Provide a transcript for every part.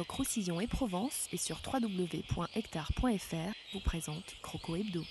Rock Roussillon et Provence et sur www.hectare.fr vous présente Croco Hebdo.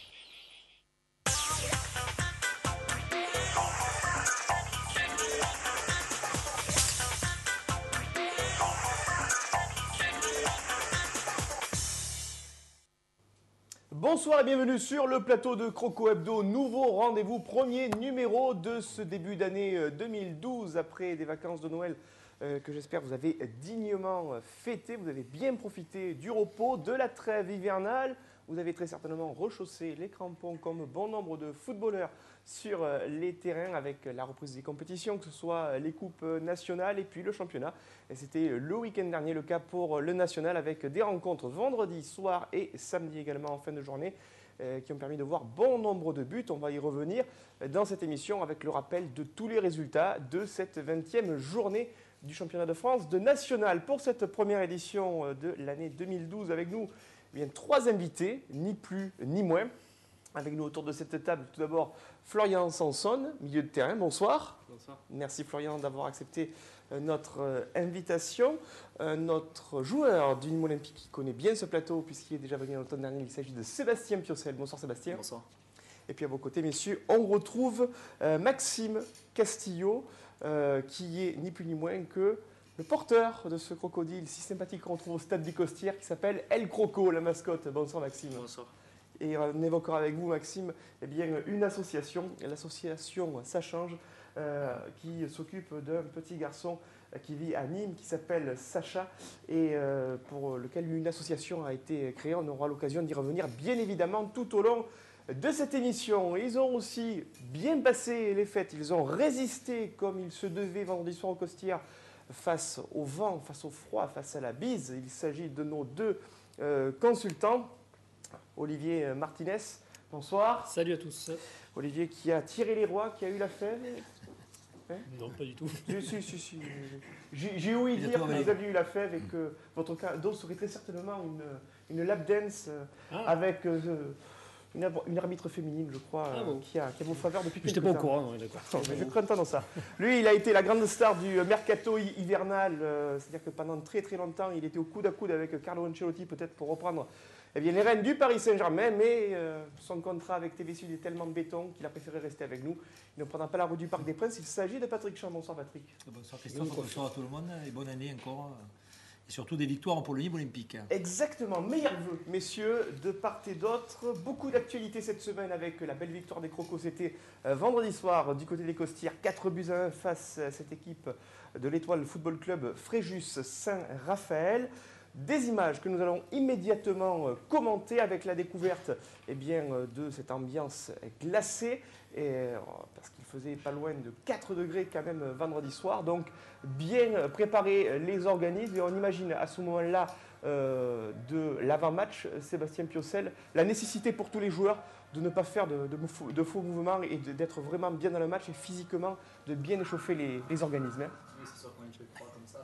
Bonsoir et bienvenue sur le plateau de Croco Hebdo, nouveau rendez-vous, premier numéro de ce début d'année 2012 après des vacances de Noël que j'espère vous avez dignement fêté, vous avez bien profité du repos, de la trêve hivernale, vous avez très certainement rechaussé les crampons comme bon nombre de footballeurs sur les terrains avec la reprise des compétitions, que ce soit les coupes nationales et puis le championnat. Et c'était le week-end dernier le cas pour le national avec des rencontres vendredi soir et samedi également en fin de journée qui ont permis de voir bon nombre de buts. On va y revenir dans cette émission avec le rappel de tous les résultats de cette 20e journée du championnat de France de national. Pour cette première édition de l'année 2012 avec nous, eh bien, 3 invités, ni plus ni moins. Avec nous autour de cette table, tout d'abord Florian Sanson, milieu de terrain, bonsoir. Bonsoir. Merci Florian d'avoir accepté notre invitation. Notre joueur du Nîmes Olympique qui connaît bien ce plateau puisqu'il est déjà venu l'automne dernier, il s'agit de Sébastien Piocel. Bonsoir Sébastien. Bonsoir. Et puis à vos côtés, messieurs, on retrouve Maxime Castillo qui est ni plus ni moins que le porteur de ce crocodile si sympathique qu'on trouve au stade du Costières qui s'appelle El Croco, la mascotte. Bonsoir Maxime. Bonsoir. Et on évoquera avec vous, Maxime, eh bien, une association, l'association Ça Change, qui s'occupe d'un petit garçon qui vit à Nîmes, qui s'appelle Sacha, et pour lequel une association a été créée. On aura l'occasion d'y revenir, bien évidemment, tout au long de cette émission. Ils ont aussi bien passé les fêtes, ils ont résisté comme il se devait vendredi soir au Costières face au vent, face au froid, face à la bise. Il s'agit de nos deux consultants. Olivier Martinez, bonsoir. Salut à tous. Olivier qui a tiré les rois, qui a eu la fève. Hein? Non, pas du tout. Si. J'ai ouï dire que vous aviez eu la fève et que votre cadeau serait très certainement une lap dance avec une arbitre féminine, je crois, qui a vos faveurs depuis quelques temps. J'étais pas au courant, oui, d'accord. Non, mais je prends dans ça. Lui, il a été la grande star du mercato hivernal, c'est-à-dire que pendant très très longtemps, il était au coude à coude avec Carlo Ancelotti, peut-être pour reprendre les rênes du Paris Saint-Germain, mais son contrat avec TV Sud est tellement béton qu'il a préféré rester avec nous. Il ne prendra pas la rue du Parc des Princes. Il s'agit de Patrick Champ. Bonsoir Patrick. Bonsoir Christophe, bonsoir à tout le monde et bonne année encore. Et surtout des victoires pour le Nîmes Olympique. Exactement, meilleurs vœux, messieurs, de part et d'autre. Beaucoup d'actualités cette semaine avec la belle victoire des Crocos. C'était vendredi soir du côté des Costières, 4-1 face à cette équipe de l'Étoile Football Club Fréjus Saint-Raphaël. Des images que nous allons immédiatement commenter avec la découverte de cette ambiance glacée, parce qu'il faisait pas loin de 4 degrés quand même vendredi soir. Donc bien préparer les organismes et on imagine à ce moment-là de l'avant-match, Sébastien Piocel, la nécessité pour tous les joueurs de ne pas faire de faux mouvements et d'être vraiment bien dans le match et physiquement de bien échauffer les organismes. Hein. Oui, c'est sûr, quand tu crois comme ça,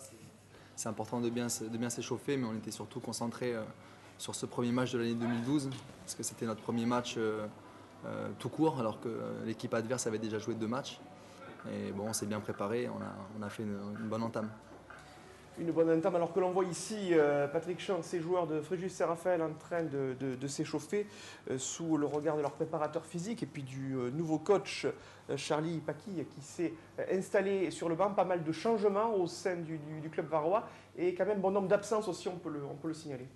c'est important de bien s'échauffer, mais on était surtout concentrés sur ce premier match de l'année 2012, parce que c'était notre premier match tout court, alors que l'équipe adverse avait déjà joué 2 matchs. Et bon, on s'est bien préparé, on a fait une bonne entame. Une bonne entame, alors que l'on voit ici Patrick Champ, ces joueurs de Fréjus Saint-Raphaël en train de s'échauffer sous le regard de leur préparateur physique et puis du nouveau coach Charlie Paqui qui s'est installé sur le banc. Pas mal de changements au sein du club varois et quand même bon nombre d'absences aussi, on peut le signaler.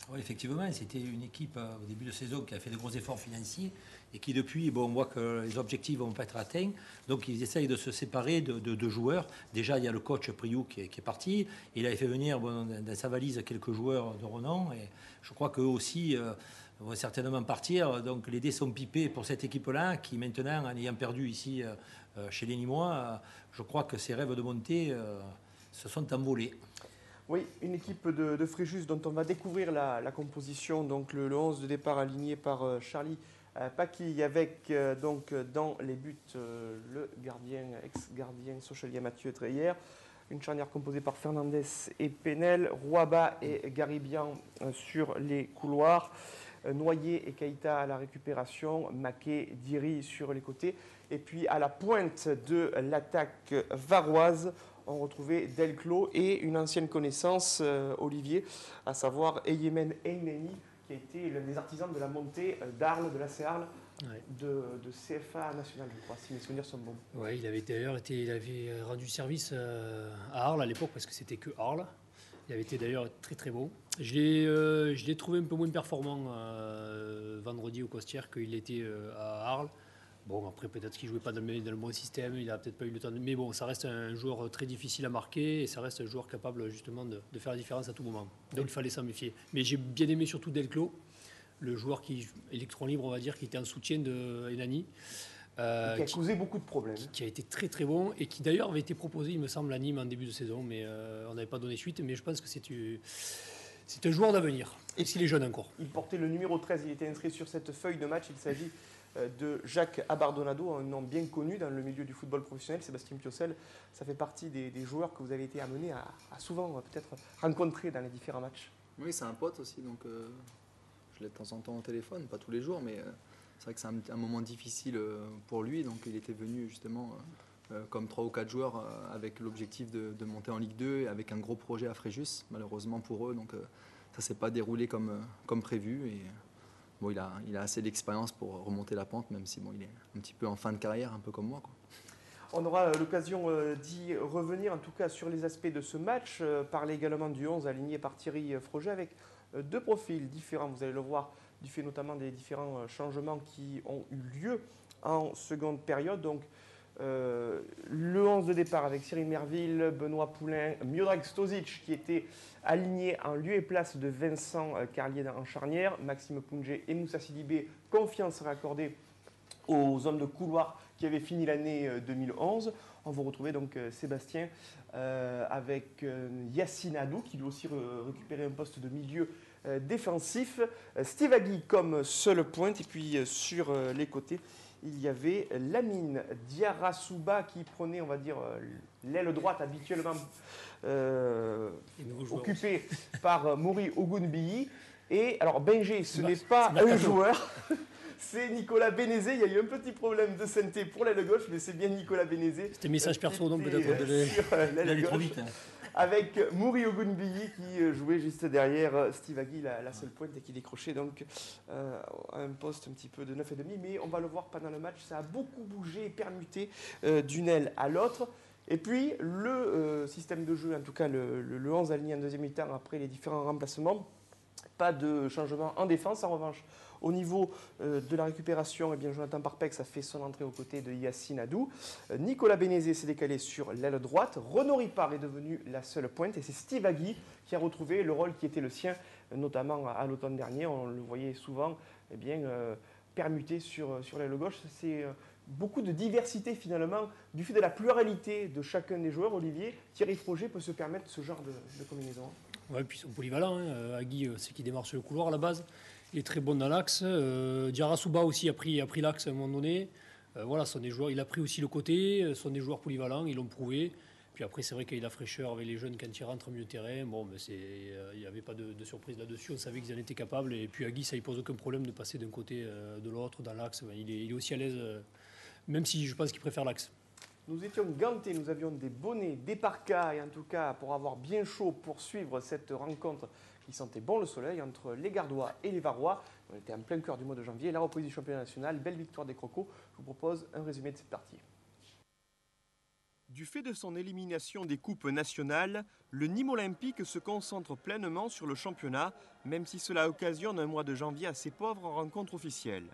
Oui, effectivement, c'était une équipe au début de saison qui a fait de gros efforts financiers et qui depuis, on voit que les objectifs ne vont pas être atteints. Donc ils essayent de se séparer de joueurs. Déjà, il y a le coach Priou qui est parti. Il avait fait venir dans sa valise quelques joueurs de renom. Et je crois qu'eux aussi vont certainement partir. Donc les dés sont pipés pour cette équipe-là qui maintenant, en ayant perdu ici chez les Nîmois, je crois que ses rêves de montée se sont envolés. Oui, une équipe de Fréjus dont on va découvrir la composition, donc le 11 de départ aligné par Charlie Paqui avec donc dans les buts le gardien, ex-gardien Sochelia Mathieu Treyer, une charnière composée par Fernandez et Penel, Rouaba et Garibian sur les couloirs, Noyer et Keïta à la récupération, Maquet, Diri sur les côtés, et puis à la pointe de l'attaque varoise, on retrouvait Delclos et une ancienne connaissance, Olivier, à savoir Eyemen Eyneni, qui a été l'un des artisans de la montée d'Arles, de l'AC Arles, Ouais. de CFA national, je crois, si mes souvenirs sont bons. Ouais, il avait rendu service à Arles à l'époque parce que c'était que Arles. Il avait été d'ailleurs très très bon. Je l'ai trouvé un peu moins performant vendredi au Costières qu'il était à Arles. Bon, après peut-être qu'il ne jouait pas dans le bon système, il n'a peut-être pas eu le temps. Mais bon, ça reste un joueur très difficile à marquer et ça reste un joueur capable justement de faire la différence à tout moment. Donc il fallait s'en méfier. Mais j'ai bien aimé surtout Delclos, le joueur qui électron libre, on va dire, qui était en soutien de Enani. Qui a causé beaucoup de problèmes. Qui a été très très bon et qui d'ailleurs avait été proposé, il me semble, à Nîmes en début de saison, mais on n'avait pas donné suite. Mais je pense que c'est un joueur d'avenir, et s'il est jeune encore. Il portait le numéro 13, il était inscrit sur cette feuille de match. Il s'agit de Jacques Abardonado, un nom bien connu dans le milieu du football professionnel. Sébastien Piocel, ça fait partie des joueurs que vous avez été amené à souvent peut-être rencontrer dans les différents matchs. Oui, c'est un pote aussi, donc je l'ai de temps en temps au téléphone, pas tous les jours, mais c'est vrai que c'est un moment difficile pour lui, donc il était venu justement comme 3 ou 4 joueurs avec l'objectif de monter en Ligue 2 et avec un gros projet à Fréjus, malheureusement pour eux, donc ça ne s'est pas déroulé comme prévu. Et, bon, il a assez d'expérience pour remonter la pente, même si bon, il est un petit peu en fin de carrière, un peu comme moi, quoi. On aura l'occasion d'y revenir, en tout cas sur les aspects de ce match. Parler également du 11 aligné par Thierry Froget avec 2 profils différents, vous allez le voir, du fait notamment des différents changements qui ont eu lieu en seconde période. Donc, le 11 de départ avec Cyril Merville, Benoît Poulain, Miodrag Stozic qui était aligné en lieu et place de Vincent Carlier en charnière, Maxime Poungé et Moussa Sidibé, confiance accordée aux hommes de couloir qui avaient fini l'année 2011. On va retrouver donc Sébastien avec Yassine Adou qui lui aussi récupérait un poste de milieu défensif. Steve Agui comme seule pointe et puis sur les côtés il y avait Lamine Diarra-Souba qui prenait, on va dire, l'aile droite habituellement occupée par Mori Ogunbiyi. Et alors Benjé, ce n'est pas un joueur, c'est Nicolas Bénézé. Il y a eu un petit problème de santé pour l'aile gauche, mais c'est bien Nicolas Bénézé. C'était message perso, donc peut-être sur l'aile gauche. Trop vite, hein. Avec Mouri Ogunbiyi qui jouait juste derrière Steve Agui, la seule pointe, et qui décrochait donc un poste un petit peu de 9,5. Mais on va le voir pendant le match, ça a beaucoup bougé et permuté d'une aile à l'autre. Et puis le système de jeu, en tout cas le 11 aligné en deuxième mi-temps après les différents remplacements. Pas de changement en défense. En revanche, au niveau de la récupération, eh bien, Jonathan Parpex a fait son entrée aux côtés de Yassine Adou. Nicolas Bénézé s'est décalé sur l'aile droite. Renaud Ripard est devenu la seule pointe. Et c'est Steve Agui qui a retrouvé le rôle qui était le sien, notamment à l'automne dernier. On le voyait souvent permuté sur l'aile gauche. C'est beaucoup de diversité finalement. Du fait de la pluralité de chacun des joueurs, Olivier, Thierry Froget peut se permettre ce genre de combinaison. Ouais, puis ils sont polyvalents. Agui, c'est qui démarre sur le couloir à la base. Il est très bon dans l'axe. Diarra-Souba aussi a pris l'axe à un moment donné. Voilà, ce sont des joueurs, il a pris aussi le côté. Ce sont des joueurs polyvalents, ils l'ont prouvé. Puis après, c'est vrai qu'il y a la fraîcheur avec les jeunes quand ils rentrent au milieu de terrain. Bon, mais il n'y avait pas de surprise là-dessus. On savait qu'ils en étaient capables. Et puis Agui, ça ne pose aucun problème de passer d'un côté de l'autre dans l'axe. Il est aussi à l'aise, même si je pense qu'il préfère l'axe. Nous étions gantés, nous avions des bonnets, des parkas, et en tout cas pour avoir bien chaud pour suivre cette rencontre qui sentait bon le soleil entre les Gardois et les Varois. On était en plein cœur du mois de janvier, la reprise du championnat national, belle victoire des Crocos. Je vous propose un résumé de cette partie. Du fait de son élimination des coupes nationales, le Nîmes Olympique se concentre pleinement sur le championnat, même si cela occasionne un mois de janvier assez pauvre en rencontres officielles.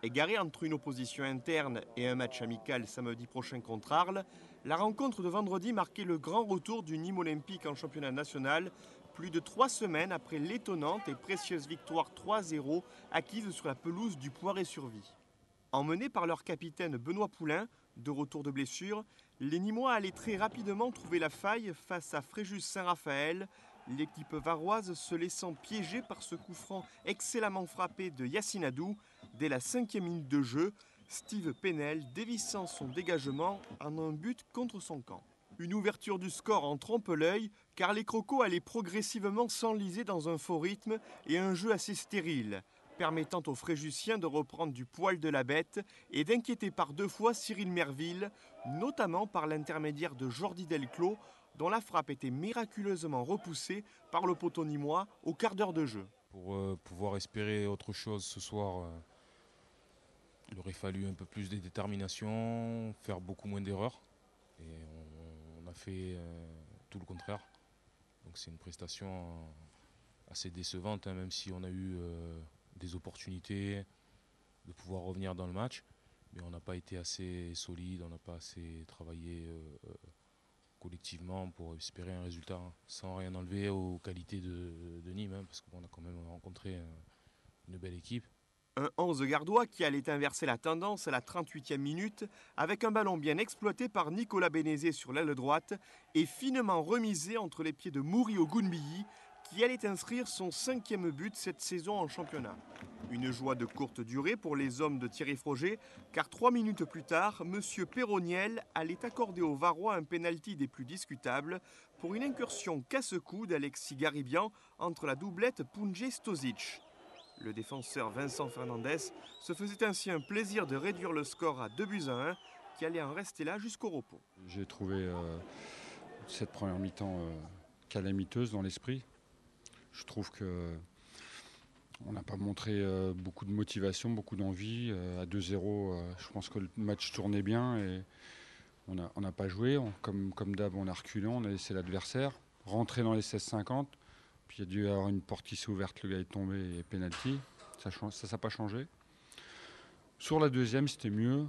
Égaré entre une opposition interne et un match amical samedi prochain contre Arles, la rencontre de vendredi marquait le grand retour du Nîmes Olympique en championnat national, plus de 3 semaines après l'étonnante et précieuse victoire 3-0 acquise sur la pelouse du Poiré-sur-Vie. Emmenés par leur capitaine Benoît Poulain, de retour de blessure, les Nîmois allaient très rapidement trouver la faille face à Fréjus-Saint-Raphaël, l'équipe varoise se laissant piéger par ce coup franc excellemment frappé de Yassine Adou dès la 5e minute de jeu, Steve Penel dévissant son dégagement en un but contre son camp. Une ouverture du score en trompe l'œil car les Crocos allaient progressivement s'enliser dans un faux rythme et un jeu assez stérile. permettant aux Fréjussiens de reprendre du poil de la bête et d'inquiéter par 2 fois Cyril Merville, notamment par l'intermédiaire de Jordi Delclos, dont la frappe était miraculeusement repoussée par le poteau nîmois au quart d'heure de jeu. Pour pouvoir espérer autre chose ce soir, il aurait fallu un peu plus de détermination, faire beaucoup moins d'erreurs. Et on a fait tout le contraire. Donc c'est une prestation assez décevante, hein, même si on a eu des opportunités de pouvoir revenir dans le match. Mais on n'a pas été assez solide, on n'a pas assez travaillé collectivement pour espérer un résultat, hein, sans rien enlever aux qualités de Nîmes, hein, parce qu'on a quand même rencontré une belle équipe. Un 11 gardois qui allait inverser la tendance à la 38e minute avec un ballon bien exploité par Nicolas Bénézé sur l'aile droite et finement remisé entre les pieds de Mouri Ogunbiyi qui allait inscrire son 5e but cette saison en championnat. Une joie de courte durée pour les hommes de Thierry Froger car 3 minutes plus tard, M. Perroniel allait accorder aux Varois un pénalty des plus discutables pour une incursion casse-cou d'Alexis Garibian entre la doublette Punje-Stosic. Le défenseur Vincent Fernandez se faisait ainsi un plaisir de réduire le score à 2-1 qui allait en rester là jusqu'au repos. J'ai trouvé cette première mi-temps calamiteuse dans l'esprit. Je trouve qu'on n'a pas montré beaucoup de motivation, beaucoup d'envie. À 2-0, je pense que le match tournait bien et on n'a pas joué. Comme d'hab, on a reculé, on a laissé l'adversaire rentrer dans les 16-50. Puis il y a dû y avoir une porte qui s'est ouverte, le gars est tombé et penalty. Ça n'a pas changé. Sur la deuxième, c'était mieux.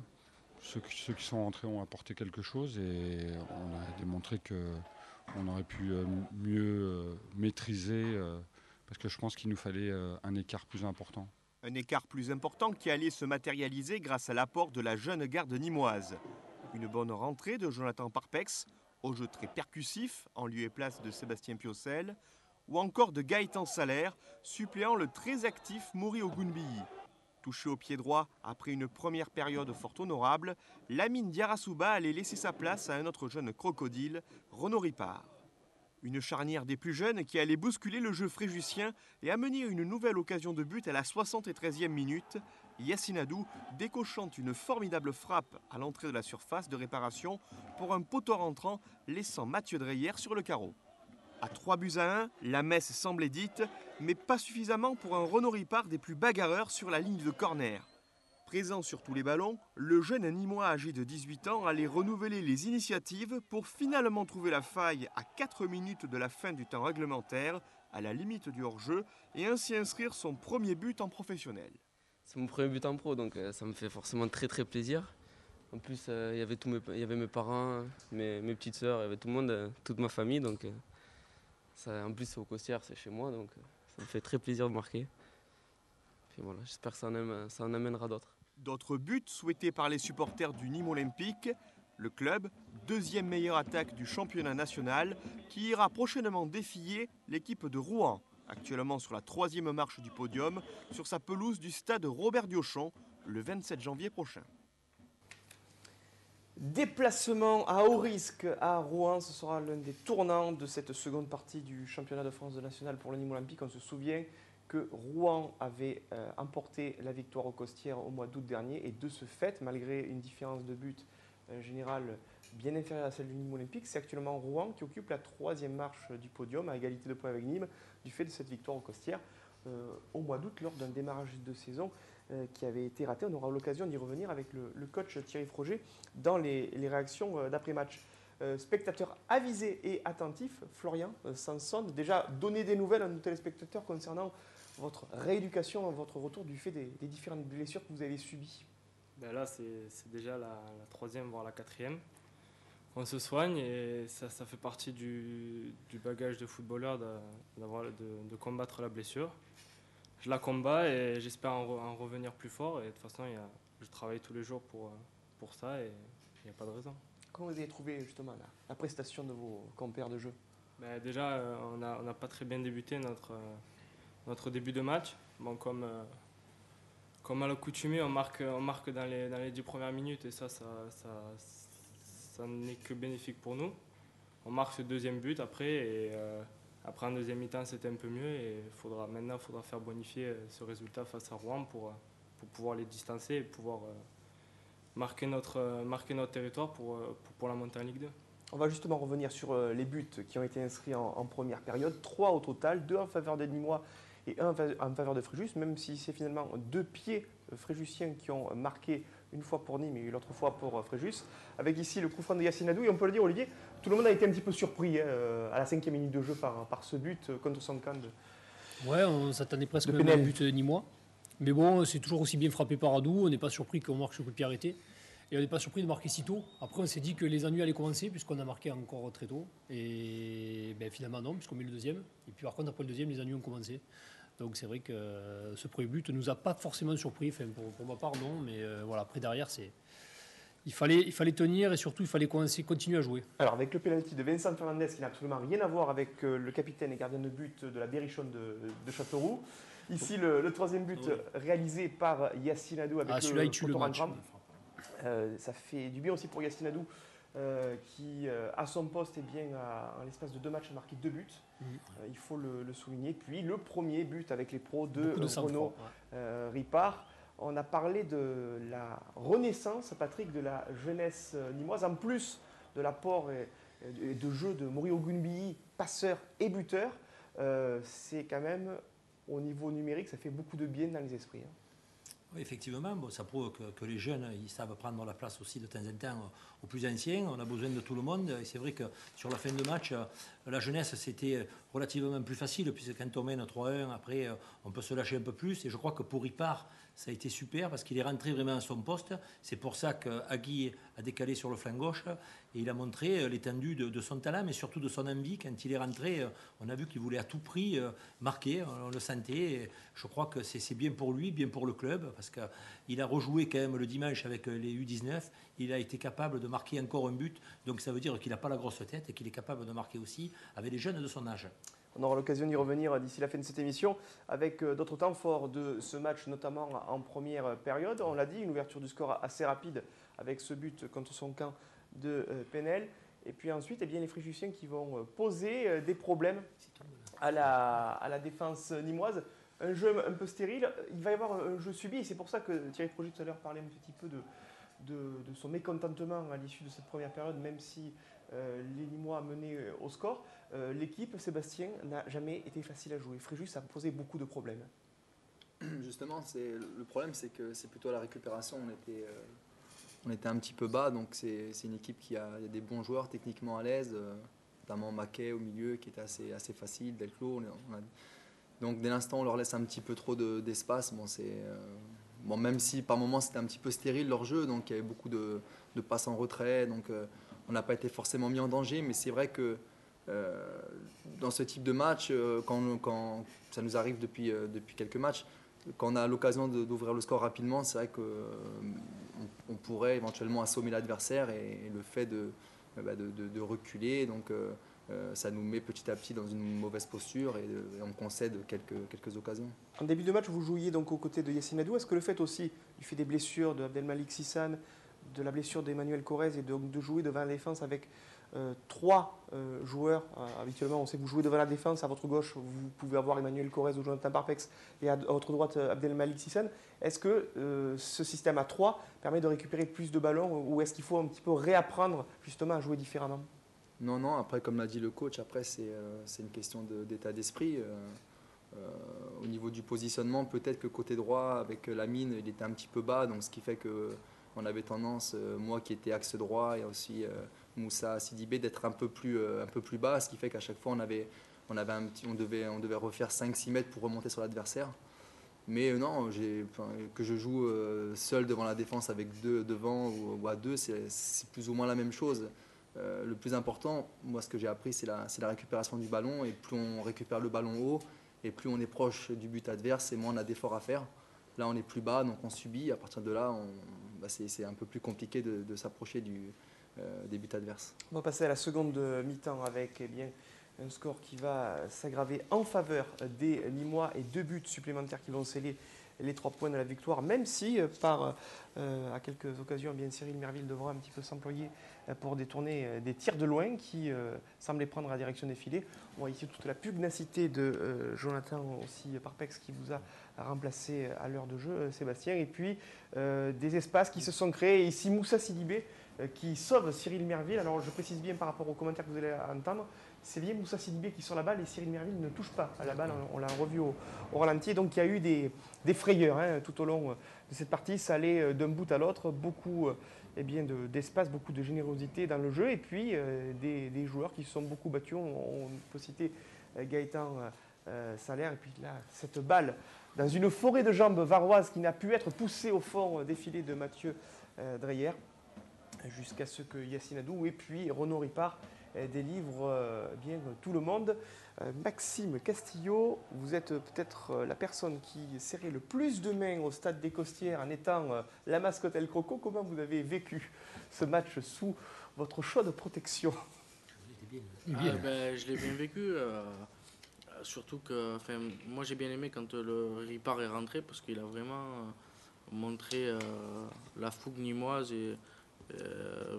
Ceux qui sont rentrés ont apporté quelque chose et on a démontré qu'on aurait pu mieux maîtriser parce que je pense qu'il nous fallait un écart plus important. Un écart plus important qui allait se matérialiser grâce à l'apport de la jeune garde nîmoise. Une bonne rentrée de Jonathan Parpex, au jeu très percussif, en lieu et place de Sébastien Piocel, ou encore de Gaëtan Salaire, suppléant le très actif Mouri Ogunbiyi. Touché au pied droit après une première période fort honorable, Lamine Diarrasouba allait laisser sa place à un autre jeune crocodile, Renaud Ripard. Une charnière des plus jeunes qui allait bousculer le jeu fréjussien et amener une nouvelle occasion de but à la 73e minute, Yassine Adou décochant une formidable frappe à l'entrée de la surface de réparation pour un poteau rentrant laissant Mathieu Dreyer sur le carreau. À 3-1, la messe semblait dite, mais pas suffisamment pour un Renaud Ripard des plus bagarreurs sur la ligne de corner. Présent sur tous les ballons, le jeune Nîmois âgé de 18 ans allait renouveler les initiatives pour finalement trouver la faille à 4 minutes de la fin du temps réglementaire, à la limite du hors-jeu, et ainsi inscrire son premier but en professionnel. C'est mon premier but en pro, donc ça me fait forcément très plaisir. En plus, il y avait mes parents, mes petites sœurs, il y avait tout le monde, toute ma famille, donc... en plus, c'est au Costières, c'est chez moi, donc ça me fait très plaisir de marquer. Puis voilà, j'espère que ça en amènera d'autres. D'autres buts souhaités par les supporters du Nîmes Olympique. Le club, 2e meilleure attaque du championnat national, qui ira prochainement défier l'équipe de Rouen, actuellement sur la 3e marche du podium, sur sa pelouse du stade Robert Diochon, le 27 janvier prochain. Déplacement à haut risque à Rouen, ce sera l'un des tournants de cette seconde partie du championnat de France de national pour le Nîmes Olympique. On se souvient que Rouen avait emporté la victoire au Costières au mois d'août dernier et de ce fait, malgré une différence de but générale bien inférieure à celle du Nîmes Olympique, c'est actuellement Rouen qui occupe la 3e marche du podium à égalité de points avec Nîmes du fait de cette victoire au Costières au mois d'août lors d'un démarrage de saison qui avait été raté. On aura l'occasion d'y revenir avec le coach Thierry Froger dans les réactions d'après-match. Spectateurs avisés et attentifs, Florian Sanson, déjà donner des nouvelles à nos téléspectateurs concernant votre rééducation, votre retour du fait des différentes blessures que vous avez subies. Ben là, c'est déjà la 3e, voire la 4e. On se soigne et ça fait partie du bagage de footballeur de combattre la blessure. Je la combats et j'espère en revenir plus fort. Et de toute façon, je travaille tous les jours pour ça et il n'y a pas de raison. Comment vous avez trouvé justement la prestation de vos compères de jeu? Ben déjà, on n'a pas très bien débuté notre début de match. Bon, comme à l'accoutumée, on marque dans les 10 premières minutes et ça n'est que bénéfique pour nous. On marque ce 2e but après et Après, en deuxième mi-temps, c'était un peu mieux et maintenant, il faudra faire bonifier ce résultat face à Rouen pour pouvoir les distancer et pouvoir marquer notre territoire pour la montée en Ligue 2. On va justement revenir sur les buts qui ont été inscrits en première période. 3 au total, 2 en faveur des Nîmois et 1 en faveur de Fréjus, même si c'est finalement 2 pieds fréjusiens qui ont marqué une fois pour Nîmes et l'autre fois pour Fréjus. Avec ici le coup franc de Yacine Adou. Et on peut le dire, Olivier, tout le monde a été un petit peu surpris à la 5e minute de jeu par ce but contre son camp. Ouais, on s'attendait presque même à un but nîmois. Mais bon, c'est toujours aussi bien frappé par Adou. On n'est pas surpris qu'on marque ce coup de pied arrêté. Et on n'est pas surpris de marquer si tôt. Après, on s'est dit que les ennuis allaient commencer puisqu'on a marqué encore très tôt. Et finalement, non, puisqu'on met le deuxième. Et puis par contre, après le deuxième, les ennuis ont commencé. Donc c'est vrai que ce premier but ne nous a pas forcément surpris. Enfin, pour ma part, non. Mais voilà, après, derrière, il fallait tenir et surtout, il fallait continuer à jouer. Alors, avec le pénalty de Vincent Fernandez, qui n'a absolument rien à voir avec le capitaine et gardien de but de la Berrichonne de Châteauroux. Ici, le troisième but réalisé par Yacine Adou avec celui-là, il tue le match. Ça fait du bien aussi pour Yacine Adou qui, à son poste, en l'espace de 2 matchs, a marqué 2 buts. Il faut le souligner. Puis le premier but avec les pros de Renaud Ripard. On a parlé de la renaissance, Patrick, de la jeunesse nîmoise, en plus de l'apport et de jeu de Mori Ogunbiyi, passeur et buteur. C'est quand même, au niveau numérique, ça fait beaucoup de bien dans les esprits. Oui, effectivement, ça prouve que les jeunes, ils savent prendre la place aussi de temps en temps aux plus anciens. On a besoin de tout le monde. Et c'est vrai que sur la fin de match, la jeunesse, c'était relativement plus facile, puisque quand on mène 3-1, après, on peut se lâcher un peu plus. Et je crois que pour Ripard, ça a été super parce qu'il est rentré vraiment à son poste. C'est pour ça qu'Agui a décalé sur le flanc gauche et il a montré l'étendue de son talent, mais surtout de son envie. Quand il est rentré, on a vu qu'il voulait à tout prix marquer, on le sentait. Et je crois que c'est bien pour lui, bien pour le club, parce qu'il a rejoué quand même le dimanche avec les U19. Il a été capable de marquer encore un but. Donc ça veut dire qu'il n'a pas la grosse tête et qu'il est capable de marquer aussi avec les jeunes de son âge. On aura l'occasion d'y revenir d'ici la fin de cette émission avec d'autres temps forts de ce match, notamment en première période. On l'a dit, une ouverture du score assez rapide avec ce but contre son camp de Penel. Et puis ensuite, les Fréjussiens qui vont poser des problèmes à la défense nîmoise. Un jeu un peu stérile. Il va y avoir un jeu subi et c'est pour ça que Thierry Frogier tout à l'heure parlait un petit peu de son mécontentement à l'issue de cette première période, même si les Nîmois menaient au score. L'équipe, Sébastien, n'a jamais été facile à jouer. Fréjus a posé beaucoup de problèmes. Justement, le problème, c'est que c'est plutôt à la récupération. On était un petit peu bas, donc c'est une équipe qui a des bons joueurs techniquement à l'aise, notamment Maquet au milieu qui était assez facile, Delclos. Donc dès l'instant, on leur laisse un petit peu trop d'espace. Même si par moments c'était un petit peu stérile leur jeu, donc il y avait beaucoup de passes en retrait, donc on n'a pas été forcément mis en danger, mais c'est vrai que dans ce type de match, quand ça nous arrive depuis quelques matchs, quand on a l'occasion d'ouvrir le score rapidement, c'est vrai qu'on pourrait éventuellement assommer l'adversaire et le fait de reculer, donc ça nous met petit à petit dans une mauvaise posture et on concède quelques occasions. En début de match, vous jouiez donc aux côtés de Yacine Adou. Est-ce que le fait aussi, du fait des blessures de Abdelmalik Sissane, de la blessure d'Emmanuel Corrèze et de jouer devant la défense avec 3 joueurs, habituellement on sait que vous jouez devant la défense, à votre gauche vous pouvez avoir Emmanuel Corrèze ou Jonathan Parpex et à votre droite Abdelmalik Sissane. Est-ce que ce système à 3 permet de récupérer plus de ballons ou est-ce qu'il faut un petit peu réapprendre justement à jouer différemment? Non, après comme l'a dit le coach, après c'est une question d'état d'esprit. Au niveau du positionnement, peut-être que côté droit avec Lamine il était un petit peu bas, donc ce qui fait qu'on avait tendance, moi qui étais axe droit et aussi Moussa Sidibé, d'être un peu plus bas, ce qui fait qu'à chaque fois on devait refaire 5-6 mètres pour remonter sur l'adversaire. Mais non, que je joue seul devant la défense avec 2 devant ou à 2, c'est plus ou moins la même chose. Le plus important, moi ce que j'ai appris, c'est la récupération du ballon, et plus on récupère le ballon haut et plus on est proche du but adverse et moins on a d'efforts à faire. Là on est plus bas, donc on subit. À partir de là, c'est un peu plus compliqué de s'approcher des buts adverses. On va passer à la seconde mi-temps avec un score qui va s'aggraver en faveur des Nîmois et 2 buts supplémentaires qui vont sceller les 3 points de la victoire, même si à quelques occasions, bien, Cyril Merville devra un petit peu s'employer pour détourner des tirs de loin qui semblaient prendre la direction des filets. On voit ici toute la pugnacité de Jonathan aussi Parpex qui vous a remplacé à l'heure de jeu, Sébastien. Et puis des espaces qui se sont créés. Ici, Moussa Sidibé qui sauve Cyril Merville. Alors je précise bien par rapport aux commentaires que vous allez entendre, c'est bien Moussa Sidibé qui sort la balle et Cyril Merville ne touche pas à la balle. On l'a revu au ralenti. Donc il y a eu des frayeurs tout au long de cette partie. Ça allait d'un bout à l'autre. Beaucoup d'espace, beaucoup de générosité dans le jeu. Et puis des joueurs qui se sont beaucoup battus. On peut citer Gaëtan Salaire. Et puis là, cette balle dans une forêt de jambes varoises qui n'a pu être poussée au fond des filets de Mathieu Dreyer, jusqu'à ce que Yacine Adou et puis Renaud Ripard délivre bien tout le monde. Maxime Castillo, vous êtes peut-être la personne qui serrait le plus de mains au stade des Costières en étant la mascotte El Croco. Comment vous avez vécu ce match sous votre chaude protection? Je l'ai bien vécu. Surtout que moi j'ai bien aimé quand le Ripard est rentré parce qu'il a vraiment montré la fougue nîmoise et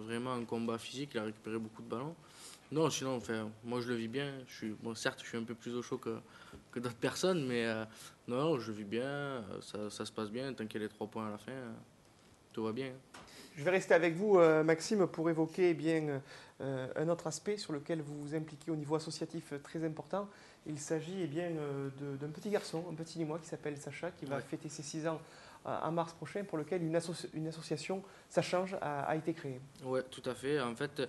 vraiment un combat physique. Il a récupéré beaucoup de ballons. Non, sinon, moi je le vis bien. Certes, je suis un peu plus au chaud que d'autres personnes, mais non, je le vis bien. Ça se passe bien. Tant qu'il y a les 3 points à la fin, tout va bien. Je vais rester avec vous, Maxime, pour évoquer un autre aspect sur lequel vous vous impliquez au niveau associatif très important. Il s'agit d'un petit garçon, un petit Nîmois qui s'appelle Sacha, qui va fêter ses 6 ans en mars prochain, pour lequel une association, Ça Change, a été créée. Oui, tout à fait. En fait,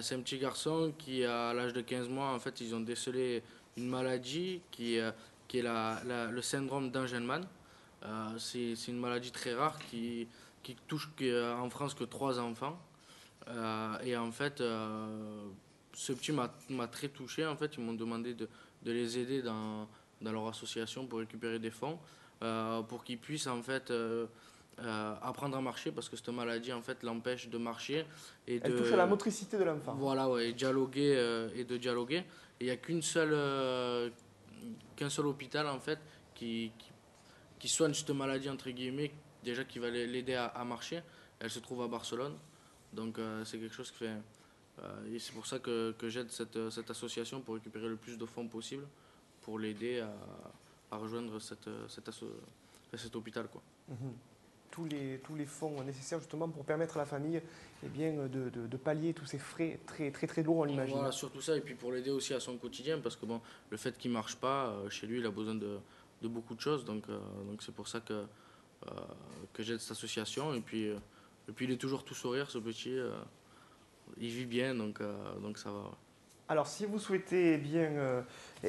c'est un petit garçon qui, à l'âge de 15 mois, en fait, ils ont décelé une maladie qui est le syndrome d'Angelman. C'est une maladie très rare qui touche en France que 3 enfants. Et en fait, ce petit m'a très touché. En fait, ils m'ont demandé de les aider dans leur association pour récupérer des fonds. Pour qu'ils puissent en fait apprendre à marcher, parce que cette maladie en fait l'empêche de marcher et Elle touche à la motricité de l'enfant. Voilà, et dialoguer et de dialoguer. Et il n'y a qu'un seul hôpital en fait qui soigne cette maladie entre guillemets, déjà qui va l'aider à marcher. Elle se trouve à Barcelone, donc c'est quelque chose qui fait. Et c'est pour ça que j'aide cette association pour récupérer le plus de fonds possible pour l'aider à rejoindre cet hôpital, quoi. Tous les fonds nécessaires justement pour permettre à la famille de pallier tous ces frais très très très lourds, on l'imagine. Voilà, surtout ça, et puis pour l'aider aussi à son quotidien, parce que le fait qu'il ne marche pas, chez lui, il a besoin de beaucoup de choses, donc c'est pour ça que j'aide cette association, et puis il est toujours tout sourire, ce petit, il vit bien, donc ça va. Ouais. Alors, si vous souhaitez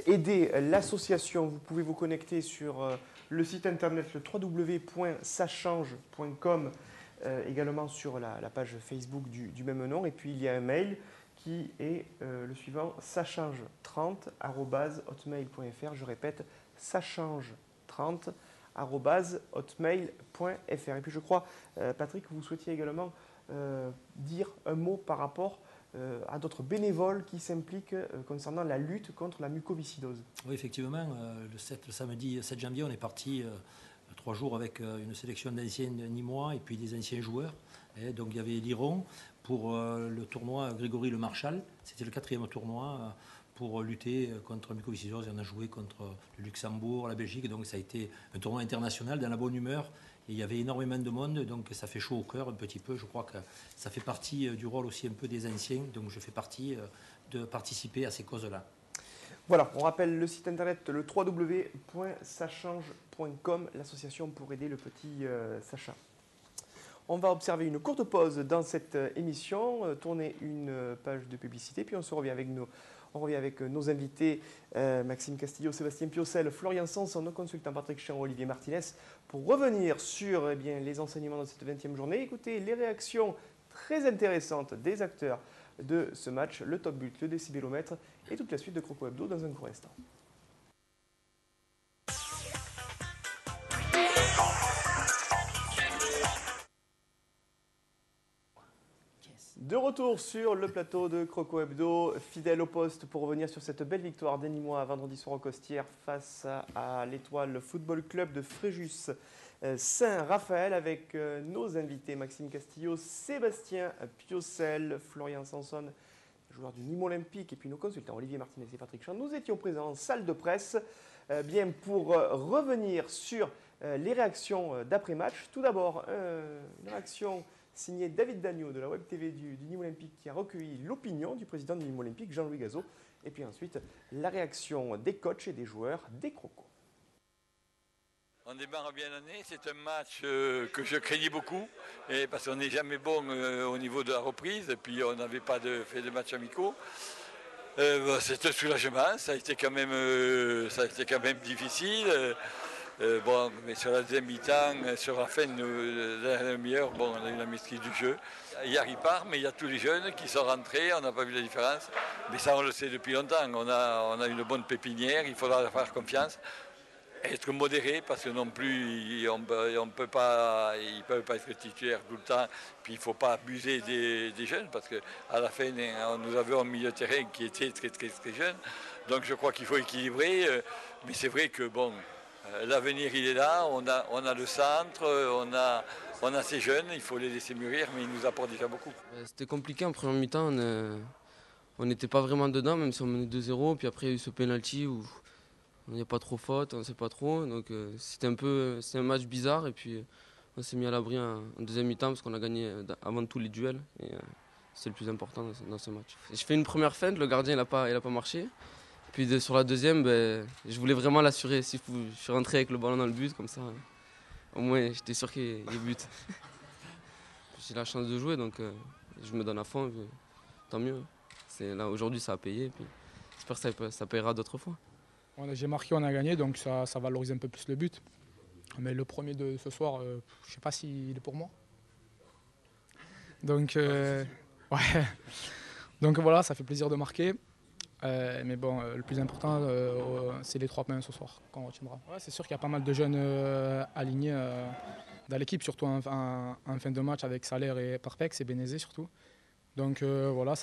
aider l'association, vous pouvez vous connecter sur le site internet le www.sachange.com, également sur la page Facebook du même nom. Et puis, il y a un mail qui est le suivant, sachange30@hotmail.fr. Je répète, sachange30@hotmail.fr. Et puis, je crois, Patrick, vous souhaitiez également dire un mot par rapport à d'autres bénévoles qui s'impliquent concernant la lutte contre la mucoviscidose. Oui, effectivement, le samedi 7 janvier, on est parti 3 jours avec une sélection d'anciens Nîmois et puis des anciens joueurs. Et donc il y avait l'Iron pour le tournoi Grégory Le Marchal. C'était le 4e tournoi pour lutter contre la mucoviscidose. On a joué contre le Luxembourg, la Belgique, donc ça a été un tournoi international dans la bonne humeur. Et il y avait énormément de monde, donc ça fait chaud au cœur un petit peu. Je crois que ça fait partie du rôle aussi un peu des anciens, donc je fais partie de participer à ces causes-là. Voilà, on rappelle le site internet, le www.sachange.com, l'association pour aider le petit Sacha. On va observer une courte pause dans cette émission, tourner une page de publicité, puis on revient avec nos invités, Maxime Castillo, Sébastien Piocel, Florian Sanson, nos consultants Patrick Chéron, Olivier Martinez, pour revenir sur les enseignements de cette 20e journée. Écoutez les réactions très intéressantes des acteurs de ce match, le top but, le décibélomètre et toute la suite de Croco Hebdo dans un court instant. De retour sur le plateau de Croco Hebdo, fidèle au poste pour revenir sur cette belle victoire des Nîmois vendredi soir au Costières face à l'Étoile Football Club de Fréjus Saint-Raphaël avec nos invités Maxime Castillo, Sébastien Piocel, Florian Sanson, joueur du Nîmes Olympique, et puis nos consultants Olivier Martinez et Patrick Champ. Nous étions présents en salle de presse bien pour revenir sur les réactions d'après-match. Tout d'abord, une réaction signée David Dagneau de la Web TV du Nîmes Olympique qui a recueilli l'opinion du président du Nîmes Olympique, Jean-Louis Gazot. Et puis ensuite, la réaction des coachs et des joueurs des Crocos. On démarre bien l'année, c'est un match que je craignais beaucoup, et parce qu'on n'est jamais bon au niveau de la reprise, et puis on n'avait pas fait de matchs amicaux. C'est un soulagement, ça a été quand même difficile. Bon, mais sur la deuxième mi-temps, sur la fin de la demi-heure, bon, on a eu la maîtrise du jeu. Hier il part, mais il y a tous les jeunes qui sont rentrés, on n'a pas vu la différence. Mais ça on le sait depuis longtemps, on a une bonne pépinière, il faudra leur faire confiance. Être modéré parce que non plus on peut pas, ils ne peuvent pas être titulaires tout le temps. Puis il ne faut pas abuser des jeunes parce qu'à la fin nous avions un milieu de terrain qui était très jeune. Donc je crois qu'il faut équilibrer. Mais c'est vrai que bon, l'avenir il est là. On a le centre, on a ces jeunes. Il faut les laisser mûrir, mais ils nous apportent déjà beaucoup. C'était compliqué en première mi-temps. On n'était pas vraiment dedans, même si on menait 2-0. Puis après il y a eu ce penalty où il n'y a pas trop faute, on ne sait pas trop. Donc c'était un match bizarre. Et puis on s'est mis à l'abri en deuxième mi-temps parce qu'on a gagné avant tous les duels. Et c'est le plus important dans ce match. Je fais une première feinte, le gardien il a pas marché. Puis sur la deuxième, je voulais vraiment l'assurer. Si je suis rentré avec le ballon dans le but, comme ça, au moins j'étais sûr qu'il y ait but. J'ai la chance de jouer, donc je me donne à fond. Tant mieux. Là, aujourd'hui ça a payé. Puis j'espère que ça payera d'autres fois. J'ai marqué, on a gagné, donc ça valorise un peu plus le but. Mais le premier de ce soir, je ne sais pas s'il est pour moi. Donc, ouais. Donc voilà, ça fait plaisir de marquer. Mais bon, le plus important, c'est les 3 points ce soir qu'on retiendra. Ouais, c'est sûr qu'il y a pas mal de jeunes alignés dans l'équipe, surtout en fin de match avec Salaire et Parpex et Bénézé surtout. Donc voilà,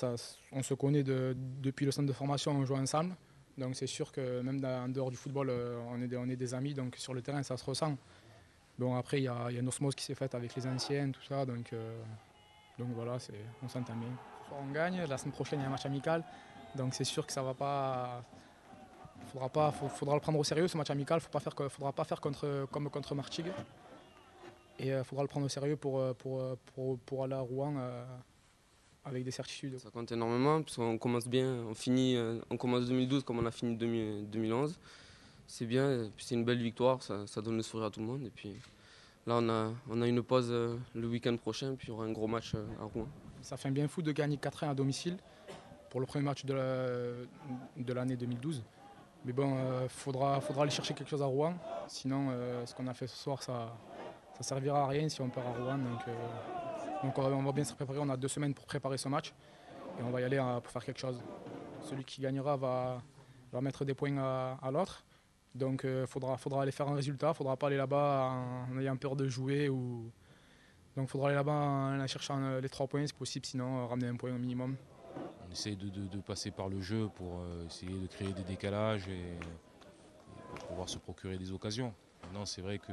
on se connaît depuis le centre de formation, on joue ensemble. Donc c'est sûr que même en dehors du football, on est des amis, donc sur le terrain ça se ressent. Bon après il y a une osmose qui s'est faite avec les anciens, tout ça, donc voilà, on s'entend bien. Ce soir on gagne, la semaine prochaine il y a un match amical, donc c'est sûr que ça va pas. Faudra le prendre au sérieux ce match amical, faudra pas faire comme contre Martigues. Et il faudra le prendre au sérieux pour aller à Rouen. Avec des certitudes. Ça compte énormément parce qu'on commence bien, on commence 2012 comme on a fini 2011. C'est bien, puis c'est une belle victoire, ça donne le sourire à tout le monde. Et puis là on a une pause le week-end prochain, puis il y aura un gros match à Rouen. Ça fait un bien fou de gagner 4-1 à domicile pour le premier match de l'année 2012. Mais bon, faudra aller chercher quelque chose à Rouen, sinon ce qu'on a fait ce soir ça servira à rien si on perd à Rouen. Donc on va bien se préparer, on a 2 semaines pour préparer ce match et on va y aller pour faire quelque chose. Celui qui gagnera va mettre des points à l'autre. Donc il faudra aller faire un résultat, il ne faudra pas aller là-bas en ayant peur de jouer. Donc il faudra aller là-bas en cherchant les 3 points si possible, sinon ramener un point au minimum. On essaie de passer par le jeu pour essayer de créer des décalages et pour pouvoir se procurer des occasions. Maintenant c'est vrai que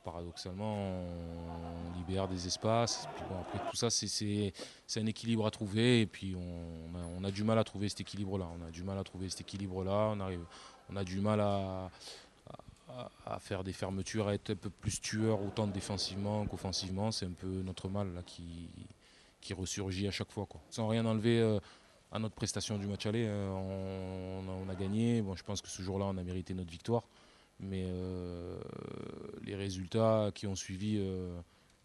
paradoxalement, on libère des espaces. Puis bon, après tout ça, c'est un équilibre à trouver. Et puis on a du mal à trouver cet équilibre-là. On a du mal à faire des fermetures, à être un peu plus tueur autant défensivement qu'offensivement. C'est un peu notre mal là, qui ressurgit à chaque fois, quoi. Sans rien enlever à notre prestation du match aller. On a gagné. Bon, je pense que ce jour-là, on a mérité notre victoire. Mais les résultats qui ont suivi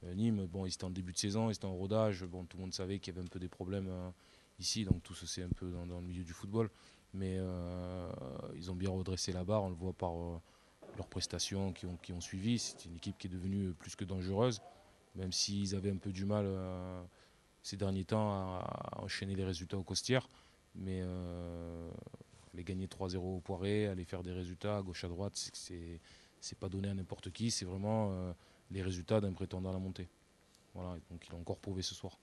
Nîmes, bon, ils étaient en début de saison, ils étaient en rodage. Bon, tout le monde savait qu'il y avait un peu des problèmes ici, donc tout ça c'est un peu dans le milieu du football. Mais ils ont bien redressé la barre, on le voit par leurs prestations qui ont suivi. C'est une équipe qui est devenue plus que dangereuse, même s'ils avaient un peu du mal ces derniers temps à enchaîner les résultats au Costières. Mais aller gagner 3-0 au Poiré, aller faire des résultats à gauche à droite, c'est pas donné à n'importe qui, c'est vraiment les résultats d'un prétendant à la montée. Voilà, donc il a encore prouvé ce soir.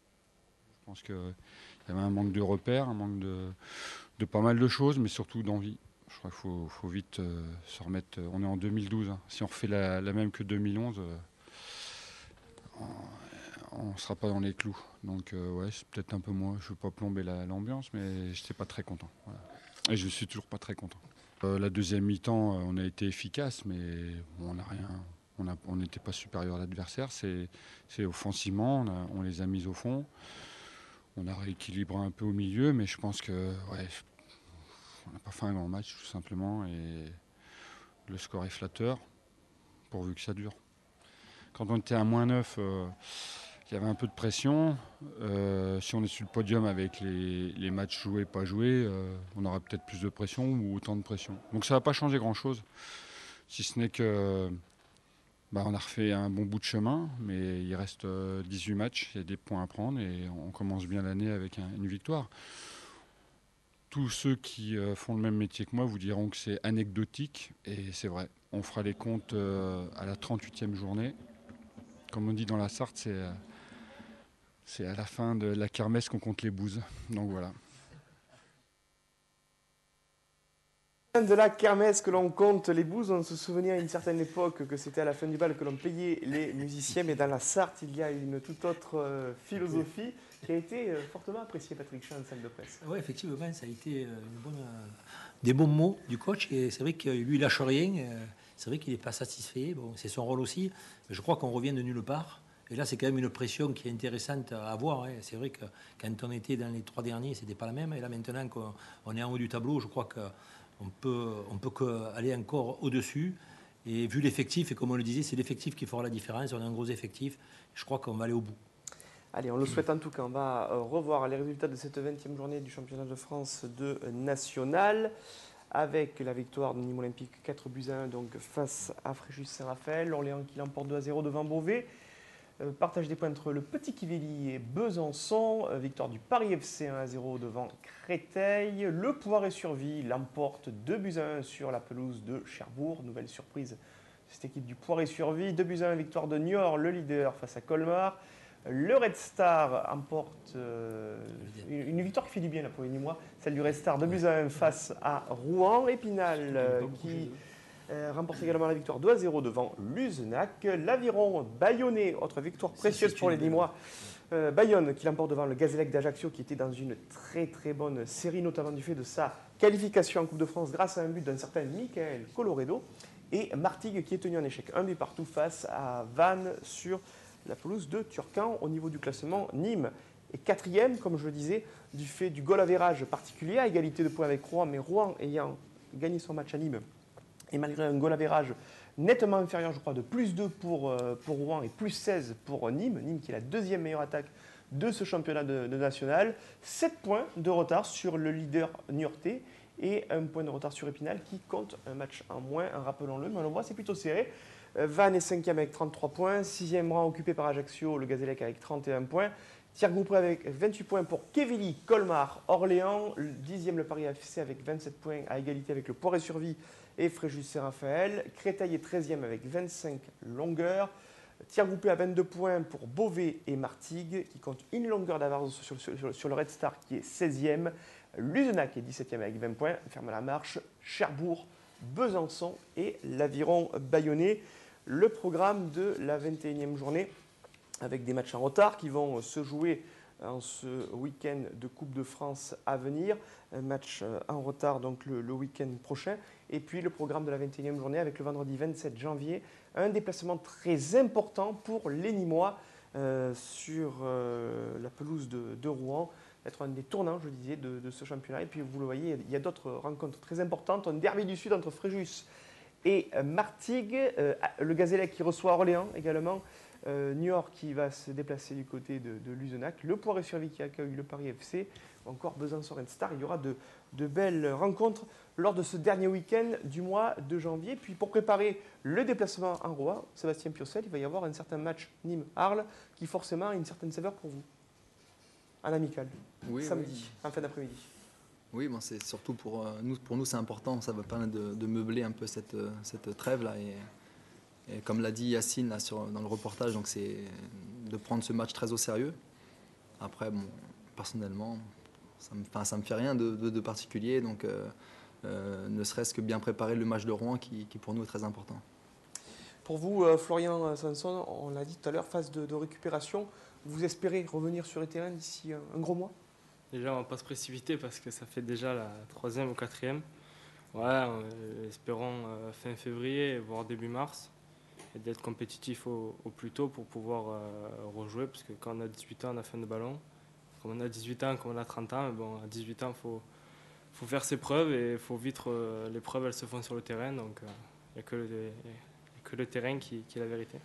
Je pense qu'il y avait un manque de repères, un manque de pas mal de choses, mais surtout d'envie. Je crois qu'il faut vite se remettre. On est en 2012. Hein. Si on refait la même que 2011, on ne sera pas dans les clous. Donc ouais, c'est peut-être un peu moins. Je ne veux pas plomber l'ambiance, mais je n'étais pas très content. Voilà. Et je ne suis toujours pas très content. La deuxième mi-temps, on a été efficace, mais on n'a rien. On n'était pas supérieur à l'adversaire. C'est offensivement, on les a mis au fond. On a rééquilibré un peu au milieu, mais je pense que ouais, on n'a pas fait un grand match tout simplement. Et le score est flatteur, pourvu que ça dure. Quand on était à -9, il y avait un peu de pression. Si on est sur le podium avec les matchs joués, pas joués, on aurait peut-être plus de pression ou autant de pression. Donc ça ne va pas changer grand-chose, si ce n'est que on a refait un bon bout de chemin, mais il reste 18 matchs, il y a des points à prendre et on commence bien l'année avec une victoire. Tous ceux qui font le même métier que moi vous diront que c'est anecdotique, et c'est vrai. On fera les comptes à la 38e journée. Comme on dit dans la Sarthe, c'est à la fin de la kermesse qu'on compte les bouses. Donc voilà. De la kermesse que l'on compte les bouses, on se souvenait à une certaine époque que c'était à la fin du bal que l'on payait les musiciens, mais dans la Sarthe, il y a une toute autre philosophie qui a été fortement appréciée, Patrick Chan, en salle de presse. Oui, effectivement, ça a été des bons mots du coach, et c'est vrai que lui, il lâche rien, c'est vrai qu'il n'est pas satisfait, bon, c'est son rôle aussi, mais je crois qu'on revient de nulle part. Et là, c'est quand même une pression qui est intéressante à avoir. Hein. C'est vrai que quand on était dans les 3 derniers, c'était pas la même, et là, maintenant qu'on est en haut du tableau, je crois que on peut aller encore au-dessus. Et vu l'effectif, et comme on le disait, c'est l'effectif qui fera la différence. On a un gros effectif. Je crois qu'on va aller au bout. Allez, on le souhaite en tout cas. On va revoir les résultats de cette 20e journée du championnat de France de national. Avec la victoire de Nîmes Olympique 4-1 donc face à Fréjus-Saint-Raphaël. Orléans qui l'emporte 2-0 devant Beauvais. Partage des points entre le Petit Quevilly et Besançon. Victoire du Paris FC 1-0 devant Créteil. Le Poiré-sur-Vie l'emporte 2-1 sur la pelouse de Cherbourg. Nouvelle surprise, cette équipe du Poiré-sur-Vie. 2-1, victoire de Niort, le leader, face à Colmar. Le Red Star emporte une victoire qui fait du bien là, pour les Nîmois. Celle du Red Star 2-1 face à Rouen. Épinal qui remporte également la victoire 2-0 devant Luzenac. L'Aviron Bayonnais, autre victoire précieuse pour les Nîmois. Bayonne qui l'emporte devant le Gazélec d'Ajaccio, qui était dans une très très bonne série, notamment du fait de sa qualification en Coupe de France grâce à un but d'un certain Michael Coloredo. Et Martigues qui est tenu en échec 1-0 face à Vannes sur la pelouse de Turcan. Au niveau du classement, Nîmes est 4e, comme je le disais, du fait du goal average particulier, à égalité de points avec Rouen, mais Rouen ayant gagné son match à Nîmes, et malgré un goal average nettement inférieur, je crois, de +2 pour Rouen et +16 pour Nîmes. Nîmes qui est la 2e meilleure attaque de ce championnat de national. 7 points de retard sur le leader niortais et 1 point de retard sur Épinal qui compte un match en moins, rappelons-le, mais on le voit, c'est plutôt serré. Vannes est 5e avec 33 points, 6e rang occupé par Ajaccio, le Gazélec avec 31 points. Tiers groupé avec 28 points pour Quevilly, Colmar, Orléans. 10e le Paris FC avec 27 points à égalité avec le Poiré-sur-Vie et Fréjus-Saint-Raphaël. Créteil est 13e avec 25 longueurs. Tiers groupé à 22 points pour Beauvais et Martigues qui comptent une longueur d'avance sur le Red Star qui est 16e. Luzenac est 17e avec 20 points, ferme la marche. Cherbourg, Besançon et l'Aviron Bayonnais. Le programme de la 21e journée avec des matchs en retard qui vont se jouer en ce week-end de Coupe de France à venir. Un match en retard donc le week-end prochain. Et puis le programme de la 21e journée avec le vendredi 27 janvier. Un déplacement très important pour les Nîmois sur la pelouse de Rouen. Être un des tournants, je disais, de ce championnat. Et puis vous le voyez, il y a d'autres rencontres très importantes. Un derby du Sud entre Fréjus et Martigues. Le Gazélec qui reçoit Orléans également. Niort qui va se déplacer du côté de Luzenac, le Poiré-sur-Vie qui accueille le Paris FC, encore Besançon Red Star. Il y aura de belles rencontres lors de ce dernier week-end du mois de janvier. Puis pour préparer le déplacement en Rouen, Sébastien Piocel, il va y avoir un certain match Nîmes-Arles qui forcément a une certaine saveur pour vous. En amical, oui, samedi, en fin d'après-midi. Oui, bon, c'est surtout pour nous c'est important, ça va permettre de meubler un peu cette trêve-là. Et comme l'a dit Yacine là, dans le reportage, donc c'est de prendre ce match très au sérieux. Après, bon, personnellement, ça me fait rien de particulier. Donc, ne serait-ce que bien préparer le match de Rouen qui pour nous est très important. Pour vous, Florian Sanson, on l'a dit tout à l'heure, phase de récupération. Vous espérez revenir sur les terrains d'ici un gros mois? Déjà, on ne va pas se précipiter parce que ça fait déjà la 3e ou 4e. Ouais, espérons fin février, voire début mars, et d'être compétitif au plus tôt pour pouvoir rejouer. Parce que quand on a 18 ans, on a fin de ballon. Comme on a 18 ans, comme on a 30 ans, mais bon, à 18 ans, il faut faire ses preuves et il faut vite. Les preuves, elles se font sur le terrain. Donc, il n'y a que le terrain qui est la vérité.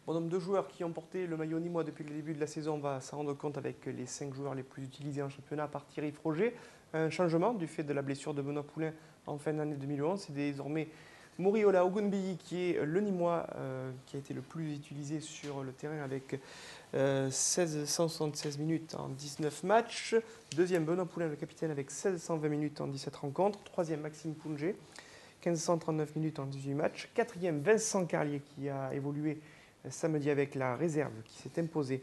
Bon nombre de joueurs qui ont porté le maillot nîmois depuis le début de la saison. On va s'en rendre compte avec les 5 joueurs les plus utilisés en championnat, à part Thierry Froger. Un changement du fait de la blessure de Benoît Poulain en fin d'année 2011. C'est désormais Moriola Ogunbiyi qui est le Nîmois qui a été le plus utilisé sur le terrain avec 176 minutes en 19 matchs. Deuxième, Benoît Poulain, le capitaine, avec 1620 minutes en 17 rencontres. Troisième, Maxime Poungé, 1539 minutes en 18 matchs. Quatrième, Vincent Carlier qui a évolué samedi avec la réserve qui s'est imposée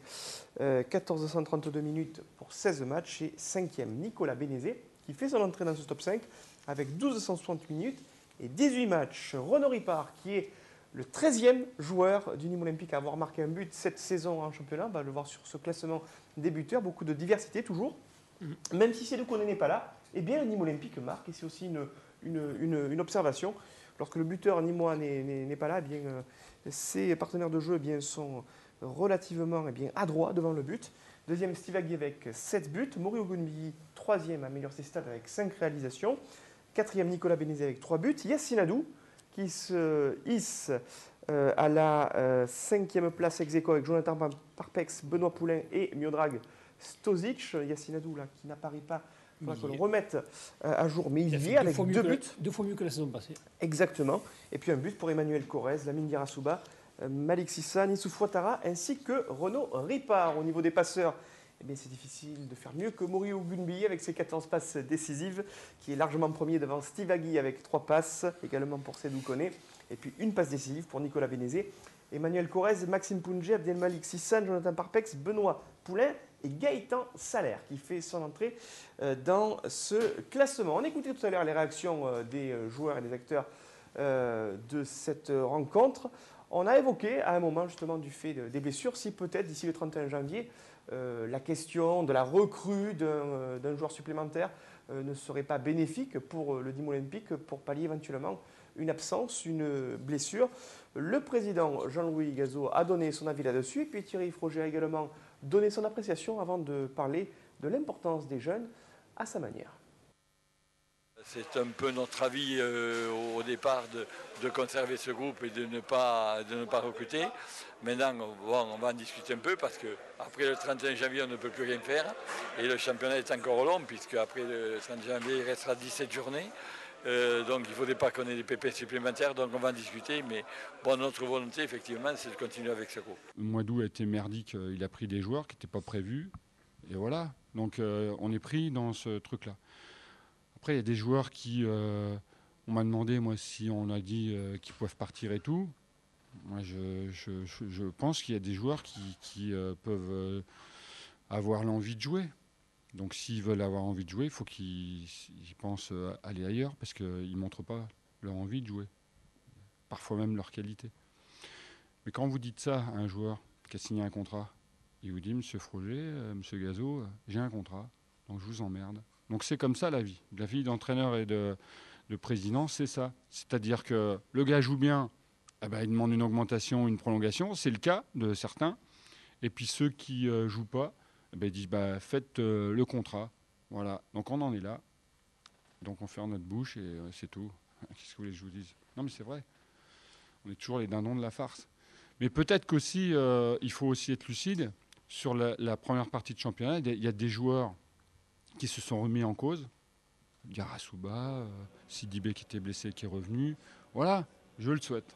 1432 minutes pour 16 matchs. Et cinquième, Nicolas Bénézé qui fait son entrée dans ce top 5 avec 1260 minutes et 18 matchs. Renaud Ripard qui est le 13e joueur du Nîmes Olympique à avoir marqué un but cette saison en championnat. On va le voir sur ce classement des buteurs. Beaucoup de diversité toujours. Même si Sédou Koné n'est pas là, eh bien, le Nîmes Olympique marque. Et c'est aussi une observation. Lorsque le buteur nîmois n'est pas là, eh bien, ses partenaires de jeu eh bien, sont relativement adroits devant le but. Deuxième, Steve Agui avec 7 buts. Mori Ogunbiyi, troisième, améliore ses stats avec 5 réalisations. Quatrième, Nicolas Bénézé avec 3 buts. Yassine Adou qui se hisse à la 5e place ex aequo avec Jonathan Parpex, Benoît Poulain et Miodrag Stozic. Yassine Adou là, qui n'apparaît pas, il faudra qu'on le remette à jour, mais il y est avec 2 buts. 2 fois mieux que la saison passée. Exactement. Et puis un but pour Emmanuel Corrèze, Lamine Diarrassouba, Malik Sissa, Nissouf Ouattara ainsi que Renaud Ripard. Au niveau des passeurs, eh bien, c'est difficile de faire mieux que Mori Ogunbiyi avec ses 14 passes décisives, qui est largement premier devant Steve Agui avec 3 passes, également pour Sédou Koné. Et puis une passe décisive pour Nicolas Bénézé, Emmanuel Corrèze, Maxime Poungé, Abdelmalik Sissane, Jonathan Parpex, Benoît Poulain et Gaëtan Salaire qui fait son entrée dans ce classement. On écoutait tout à l'heure les réactions des joueurs et des acteurs de cette rencontre. On a évoqué à un moment justement du fait des blessures, si peut-être d'ici le 31 janvier, la question de la recrue d'un joueur supplémentaire ne serait pas bénéfique pour le Nîmes Olympique pour pallier éventuellement une absence, une blessure. Le président Jean-Louis Gazot a donné son avis là-dessus et puis Thierry Froger a également donné son appréciation avant de parler de l'importance des jeunes à sa manière. C'est un peu notre avis au départ de conserver ce groupe et de ne pas recruter. Maintenant, bon, on va en discuter un peu parce qu'après le 31 janvier, on ne peut plus rien faire. Et le championnat est encore long puisque après le 30 janvier, il restera 17 journées. Donc il ne faudrait pas qu'on ait des pépins supplémentaires, donc on va en discuter. Mais bon, notre volonté, effectivement, c'est de continuer avec ce groupe. Le mois d'août a été merdique, il a pris des joueurs qui n'étaient pas prévus. Et voilà, donc on est pris dans ce truc-là. Après, il y a des joueurs qui... on m'a demandé, moi, si on a dit qu'ils peuvent partir et tout. Moi, je pense qu'il y a des joueurs qui peuvent avoir l'envie de jouer. Donc, s'ils veulent avoir envie de jouer, il faut qu'ils pensent aller ailleurs parce qu'ils ne montrent pas leur envie de jouer. Parfois même leur qualité. Mais quand vous dites ça à un joueur qui a signé un contrat, il vous dit, Monsieur Froger, Monsieur Gazot, j'ai un contrat, donc je vous emmerde. Donc c'est comme ça la vie. La vie d'entraîneur et de président, c'est ça. C'est-à-dire que le gars joue bien, eh ben, il demande une augmentation, une prolongation. C'est le cas de certains. Et puis ceux qui ne jouent pas, eh ben, ils disent faites le contrat. Voilà. Donc on en est là. Donc on ferme notre bouche et c'est tout. Qu'est-ce que vous voulez que je vous dise? Non mais c'est vrai. On est toujours les dindons de la farce. Mais peut-être qu'aussi, il faut aussi être lucide. Sur la première partie de championnat, il y a des joueurs qui se sont remis en cause. Diarrassouba, Sidibé qui était blessé, qui est revenu. Voilà, je le souhaite.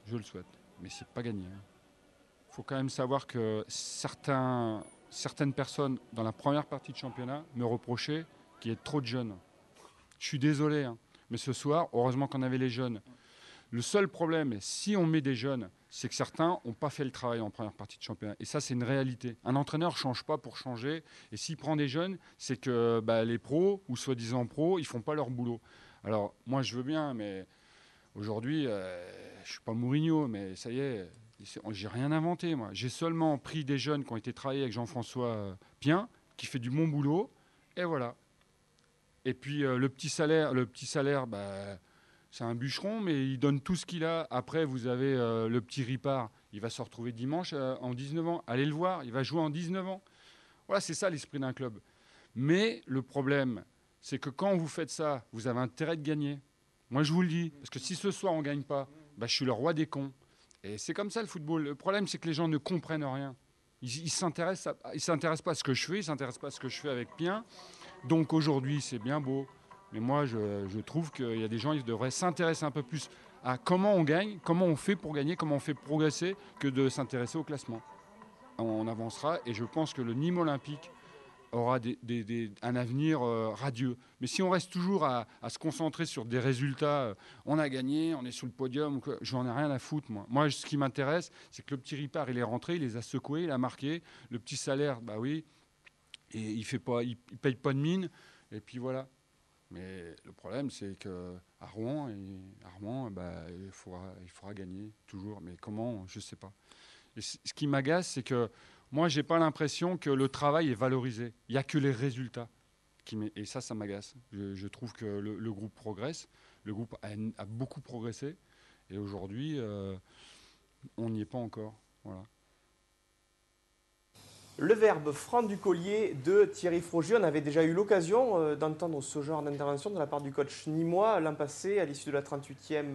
Je le souhaite. Mais c'est pas gagné. Il faut quand même savoir que certaines personnes, dans la première partie de championnat, me reprochaient qu'il y ait trop de jeunes. Je suis désolé, hein, mais ce soir, heureusement qu'on avait les jeunes. Le seul problème, si on met des jeunes, c'est que certains n'ont pas fait le travail en première partie de championnat. Et ça, c'est une réalité. Un entraîneur ne change pas pour changer. Et s'il prend des jeunes, c'est que les pros, ou soi-disant pros, ils ne font pas leur boulot. Alors, moi, je veux bien, mais aujourd'hui, je ne suis pas Mourinho, mais ça y est, j'ai rien inventé, moi. J'ai seulement pris des jeunes qui ont été travaillés avec Jean-François Pien, qui fait du bon boulot, et voilà. Et puis, le petit salaire, c'est un bûcheron, mais il donne tout ce qu'il a. Après, vous avez le petit Ripard. Il va se retrouver dimanche en 19 ans. Allez le voir, il va jouer en 19 ans. Voilà, c'est ça l'esprit d'un club. Mais le problème, c'est que quand vous faites ça, vous avez intérêt de gagner. Moi, je vous le dis. Parce que si ce soir, on ne gagne pas, je suis le roi des cons. Et c'est comme ça le football. Le problème, c'est que les gens ne comprennent rien. Ils ne s'intéressent pas à ce que je fais, ils ne s'intéressent pas à ce que je fais avec Pien. Donc aujourd'hui, c'est bien beau. Mais moi, je trouve qu'il y a des gens qui devraient s'intéresser un peu plus à comment on gagne, comment on fait pour gagner, comment on fait progresser, que de s'intéresser au classement. On avancera et je pense que le Nîmes Olympique aura un avenir radieux. Mais si on reste toujours à se concentrer sur des résultats, on a gagné, on est sur le podium, j'en ai rien à foutre, moi. Moi, ce qui m'intéresse, c'est que le petit Ripard, il est rentré, il les a secoués, il a marqué. Le petit salaire, oui, et il paye pas de mine, et puis voilà. Mais le problème, c'est qu'à Rouen, il faudra gagner toujours. Mais comment, je ne sais pas. Et ce qui m'agace, c'est que moi, je n'ai pas l'impression que le travail est valorisé. Il n'y a que les résultats. Et ça m'agace. Je trouve que le groupe progresse. Le groupe a beaucoup progressé. Et aujourd'hui, on n'y est pas encore. Voilà. Le verbe franc du collier de Thierry Frogier. On avait déjà eu l'occasion d'entendre ce genre d'intervention de la part du coach nîmois l'an passé à l'issue de la 38e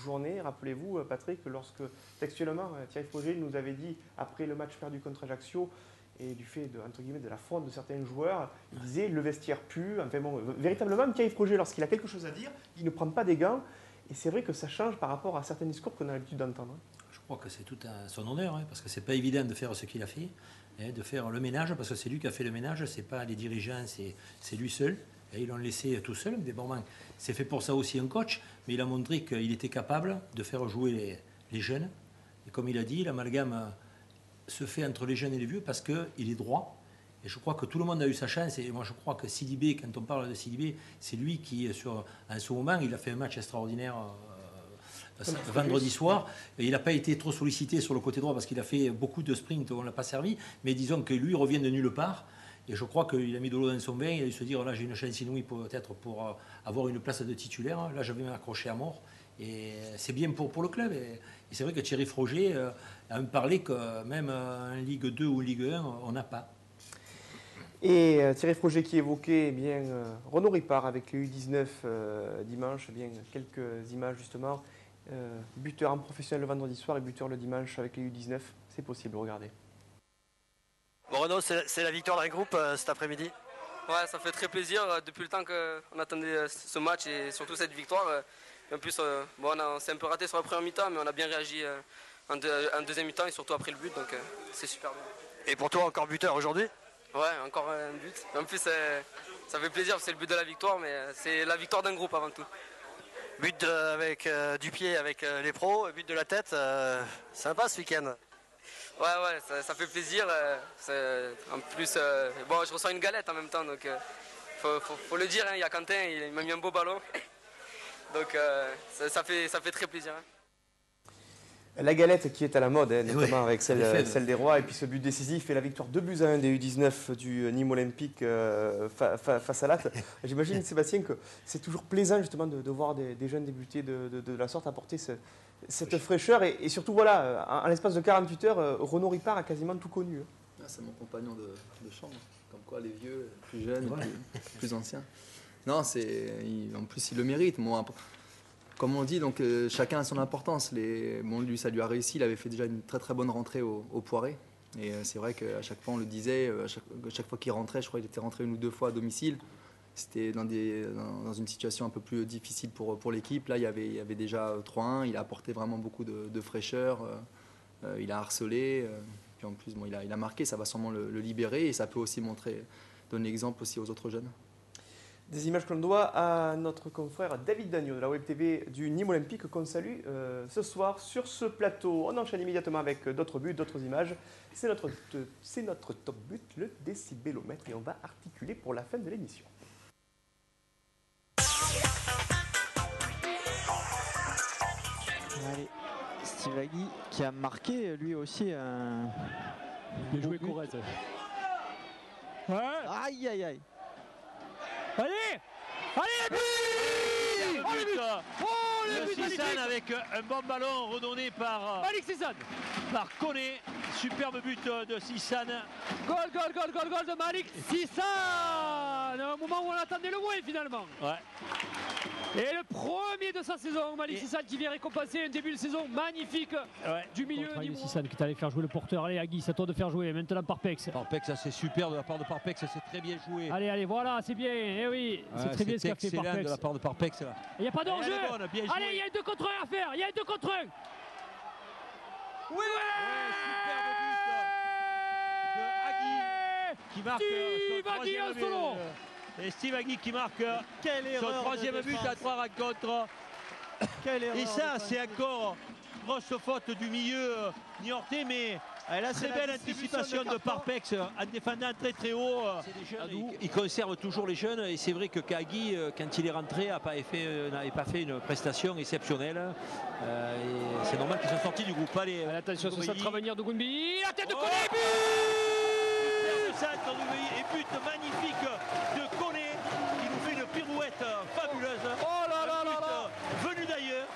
journée. Rappelez-vous, Patrick, lorsque textuellement Thierry Frogier nous avait dit, après le match perdu contre Ajaccio et du fait de la faute de certains joueurs, il disait le vestiaire pue. Enfin bon, véritablement, Thierry Frogier, lorsqu'il a quelque chose à dire, il ne prend pas des gants. Et c'est vrai que ça change par rapport à certains discours qu'on a l'habitude d'entendre. Je crois que c'est tout à son honneur, parce que c'est pas évident de faire ce qu'il a fait. De faire le ménage, parce que c'est lui qui a fait le ménage, c'est pas les dirigeants, c'est lui seul. Et ils l'ont laissé tout seul. Mais bon, c'est fait pour ça aussi un coach, mais il a montré qu'il était capable de faire jouer les jeunes. Et comme il a dit, l'amalgame se fait entre les jeunes et les vieux parce qu'il est droit. Et je crois que tout le monde a eu sa chance. Et moi, je crois que Sidibé, quand on parle de Sidibé, c'est lui qui, en ce moment, il a fait un match extraordinaire vendredi soir. Il n'a pas été trop sollicité sur le côté droit parce qu'il a fait beaucoup de sprints, on ne l'a pas servi. Mais disons que lui revient de nulle part. Et je crois qu'il a mis de l'eau dans son bain. Il a dû se dire, là j'ai une chance inouïe peut-être pour avoir une place de titulaire. Là je vais m'accrocher à mort. Et c'est bien pour le club. Et c'est vrai que Thierry Frogier a parlé que même en Ligue 2 ou Ligue 1, on n'a pas. Et Thierry Frogier qui évoquait Renaud Ripard avec les U19 dimanche, quelques images justement. Buteur en professionnel le vendredi soir et buteur le dimanche avec les U19, c'est possible, regardez. Bon Renaud, c'est la victoire d'un groupe cet après-midi. Ouais, ça fait très plaisir depuis le temps qu'on attendait ce match et surtout cette victoire. En plus, on s'est un peu raté sur la première mi-temps, mais on a bien réagi en deuxième mi-temps et surtout après le but, donc c'est super bien. Et pour toi, encore buteur aujourd'hui? Ouais, encore un but. En plus, ça fait plaisir, c'est le but de la victoire, mais c'est la victoire d'un groupe avant tout. But avec du pied avec les pros, but de la tête, sympa ce week-end. Ouais, ça fait plaisir. En plus, je reçois une galette en même temps, donc faut le dire, il y a Quentin, il m'a mis un beau ballon. Donc ça fait très plaisir. La galette qui est à la mode, notamment avec celle des Rois, et puis ce but décisif et la victoire 2-1 des U19 du Nîmes Olympique face à Latte. J'imagine, Sébastien, que c'est toujours plaisant justement de voir des jeunes débuter de la sorte apporter cette fraîcheur. Et surtout, voilà, en l'espace de 48 heures, Renaud Ripard a quasiment tout connu. C'est mon compagnon de chambre, comme quoi les vieux, plus jeunes, plus anciens. Non, en plus, il le mérite. Moi, comme on dit, donc, chacun a son importance. Lui, ça lui a réussi. Il avait fait déjà une très très bonne rentrée au Poiré. Et c'est vrai qu'à chaque fois, on le disait, chaque fois qu'il rentrait, je crois qu'il était rentré 1 ou 2 fois à domicile. C'était dans une situation un peu plus difficile pour l'équipe. Là, il y avait déjà 3-1. Il a apporté vraiment beaucoup de fraîcheur. Il a harcelé. Puis en plus, il a marqué. Ça va sûrement le libérer. Et ça peut aussi donner exemple aussi aux autres jeunes. Des images que l'on doit à notre confrère David Dagneau de la Web TV du Nîmes Olympique qu'on salue ce soir sur ce plateau. On enchaîne immédiatement avec d'autres buts, d'autres images. C'est notre top but, le décibélomètre, et on va articuler pour la fin de l'émission. Allez, Steve Agui qui a marqué lui aussi un... Bien joué Corrèze. Ouais. Aïe aïe aïe. Allez, le but! Oh, le but! Oh, le but Sissane avec un bon ballon redonné par Malik Sissane. Par Koné. Superbe but de Sissane. Goal de Malik Sissane. Un moment où on attendait le moins finalement. Ouais. Et le premier de sa saison, Malik Sissane qui vient récompenser un début de saison magnifique du milieu. Sissane qui est allé faire jouer le porteur. Allez Agui, c'est à toi de faire jouer. Maintenant Parpex. Parpex, ça c'est super de la part de Parpex, ça c'est très bien joué. Allez, voilà, c'est bien. Eh oui, c'est très bien ce qu'a fait Parpex. De la part de Parpex. Il n'y a pas d'enjeu. Allez, il y a un 2 contre 1 à faire. Il y a un 2 contre 1. Oui, superbe but de Agui qui marque son troisième but. Et Steve Agui qui marque son troisième but à 3 rencontres. Et ça, c'est encore grosse faute du milieu niortais, mais très belle anticipation de Parpex en défendant très haut. Il conserve toujours les jeunes et c'est vrai que Kagui, quand il est rentré, n'avait pas fait une prestation exceptionnelle. C'est normal qu'ils soient sortis du groupe. Allez, attention sur cette revenir de Goumbi, la tête de Koné, but! Centre et but magnifique de Koné qui nous fait une pirouette fabuleuse. Oh là là là là! Venu d'ailleurs.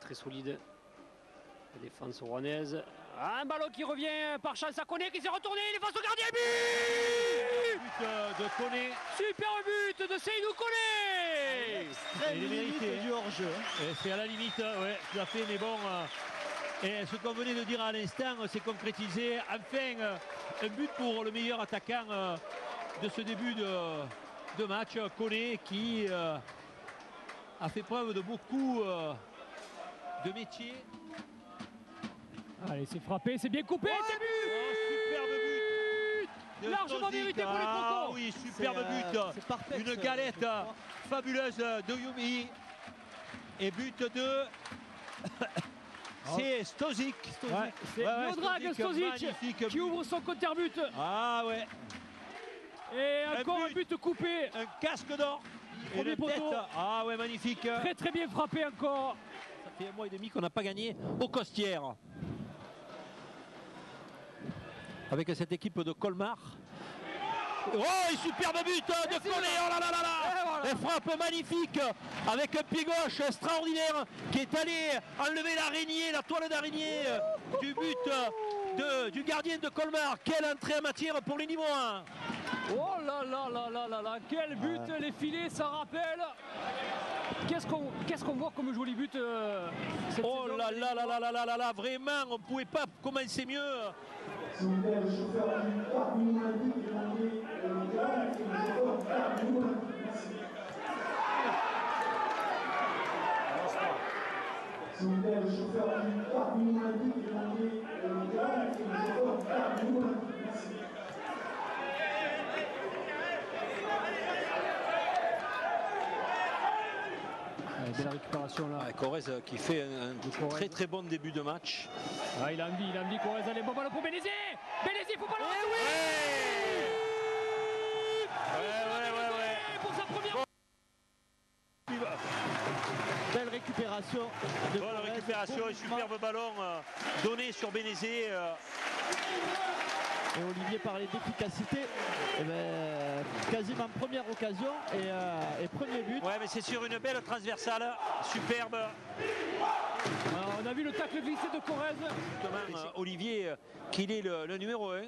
Très solide. La défense rouennaise. Un ballon qui revient par chance à Koné qui s'est retourné. Il est face au gardien. But de Koné. Super but de Seydou Koné. Il est mérité du hors-jeu. C'est à la limite, ouais, tout à fait, mais bon. Et ce qu'on venait de dire à l'instant, c'est concrétisé. Enfin, un but pour le meilleur attaquant de ce début de match, Koné, qui a fait preuve de beaucoup de métier. Allez, c'est frappé, c'est bien coupé, c'est but! Superbe but! Largement mérité pour les Crocos! Ah oui, superbe but! Une galette fabuleuse de Yumi. Et but de... C'est Stozic. C'est Miodrag Stozic qui ouvre son compteur-but. Ah ouais. Et encore un but coupé. Un casque d'or. Premier poteau. Ah ouais, magnifique. Très bien frappé encore. Ça fait un mois et demi qu'on n'a pas gagné au Costières. Avec cette équipe de Colmar. Oh, un superbe but de Koné, oh là là là là. Une frappe magnifique avec un pied gauche extraordinaire qui est allé enlever l'araignée, la toile d'araignée du but du gardien de Colmar. Quelle entrée en matière pour les niveaux 1. Oh là là là là là là, quel but, les filets, ça rappelle. Qu'est-ce qu'on voit comme joli but oh là là là là là là là là, vraiment, on ne pouvait pas commencer mieux. Belle récupération là. Corrèze qui fait un très bon début de match. Ah, il a envie Corrèze, allez, bon ballon pour Bénézé. Bénézé, faut pas le rater. Ouais. Pour sa première. Belle récupération. Bonne récupération et superbe ballon donné sur Bénézé. Et Olivier parlait d'efficacité. Quasiment première occasion et premier but. Ouais, mais c'est sur une belle transversale, superbe. Alors, on a vu le tacle glissé de Corrèze. Olivier, qu'il est le numéro 1.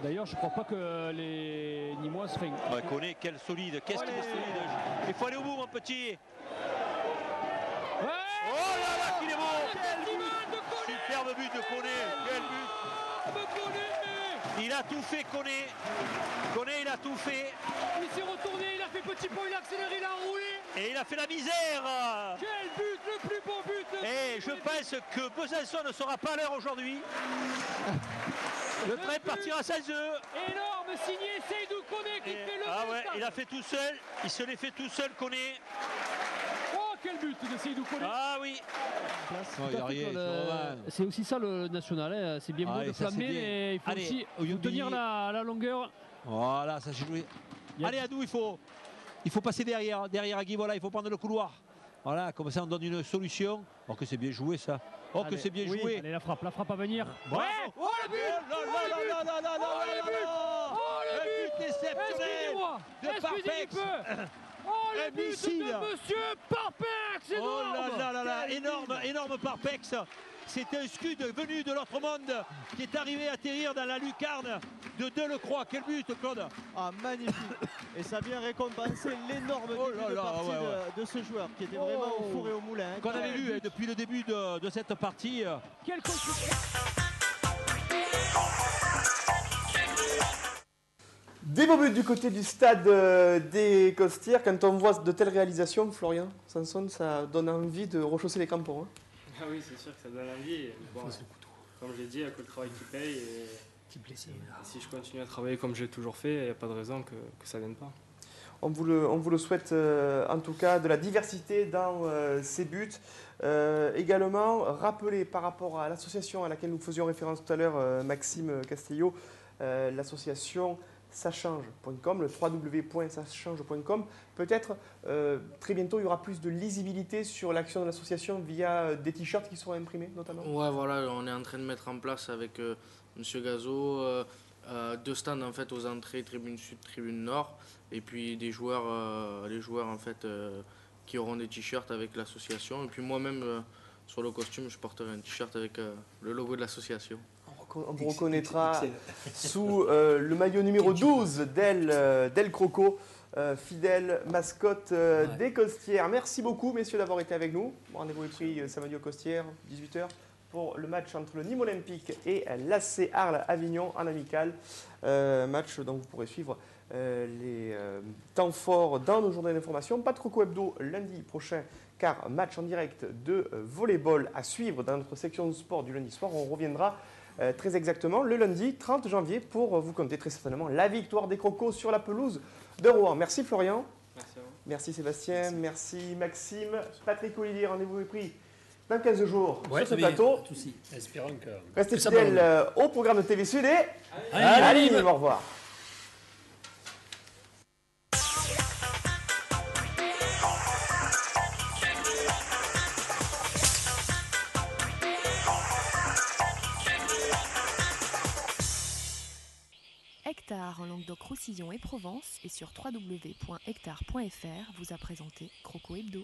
D'ailleurs, je ne crois pas que les Nîmois seraient... Ouais, Koné, quel solide, qu'est-ce qu'il est solide. Il faut aller au bout, mon petit. Ouais. Oh là là, qu'il est beau. Superbe but de Koné, quel but. Il a tout fait, Koné. Koné, il a tout fait. Il s'est retourné, il a fait petit pont, il a accéléré, il a roulé. Et il a fait la misère. Quel but, le plus beau but. Et je pense que Besançon ne sera pas à l'heure aujourd'hui. Le train partira sans eux. Énorme signé Seydou Koné qui fait le Ah ouais, but. il a fait tout seul. Il se l'est fait tout seul, Koné. Oh, quel but de Seydou Koné. Ah oui. Non, il y a rien, C'est aussi ça le national, hein. C'est bien beau Allez, de ça, flammer, c'est bien. mais il faut Allez, aussi Oyubi. tenir la longueur. Voilà, ça s'est joué. Allez, à nous, il faut passer derrière Agui, voilà, il faut prendre le couloir. Voilà, comme ça on donne une solution. Oh que c'est bien joué ça. Oh que c'est bien joué. Allez, la frappe à venir. Bravo. Ouais. Oh le but. Le but exceptionnel de Parpex. Oh le but de Monsieur Parpex. Énorme Parpex. C'est un scud venu de l'autre monde qui est arrivé à atterrir dans la lucarne de Delecroix. Quel but, Claude! Ah, magnifique! Et ça vient récompenser l'énorme début de partie de ce joueur qui était vraiment au four et au moulin. Qu'on avait lu depuis le début de cette partie. Quelle construction! Des beaux buts du côté du stade des Costières. Quand on voit de telles réalisations, Florian Sanson, ça donne envie de rechausser les crampons. Hein. Ah oui, c'est sûr que ça donne envie. Bon, comme j'ai dit, il n'y a que le travail qui paye. Et si je continue à travailler comme j'ai toujours fait, il n'y a pas de raison que ça ne vienne pas. On vous le souhaite en tout cas, de la diversité dans ces buts. Également, rappeler par rapport à l'association à laquelle nous faisions référence tout à l'heure, Maxime Castillo, l'association sachange.com, le www.sachange.com. Peut-être très bientôt il y aura plus de lisibilité sur l'action de l'association via des t-shirts qui seront imprimés notamment. Ouais, voilà, on est en train de mettre en place avec Monsieur Gazo 2 stands en fait aux entrées, tribune sud, tribune nord, et puis des joueurs, les joueurs en fait qui auront des t-shirts avec l'association, et puis moi-même sur le costume je porterai un t-shirt avec le logo de l'association. On vous reconnaîtra sous le maillot numéro 12 d'El Croco, fidèle mascotte des Costières. Merci beaucoup messieurs d'avoir été avec nous. Rendez-vous est pris samedi aux Costières, 18h, pour le match entre le Nîmes Olympique et l'AC Arles Avignon en amical. Match dont vous pourrez suivre les temps forts dans nos journées d'information. Pas de Croco Hebdo lundi prochain, car match en direct de volleyball à suivre dans notre section de sport du lundi soir. On reviendra très exactement le lundi 30 janvier pour vous conter très certainement la victoire des Crocos sur la pelouse de Rouen. Merci Florian. Merci à vous. Merci Sébastien. Merci Maxime. Patrick Olivier, rendez-vous est pris dans 15 jours sur ce plateau. Pas de souci. Espérons que. Restez fidèles au programme de TV Sud et Allez, au revoir. Hectare en Languedoc-Roussillon et Provence et sur www.hectare.fr vous a présenté Croco Hebdo.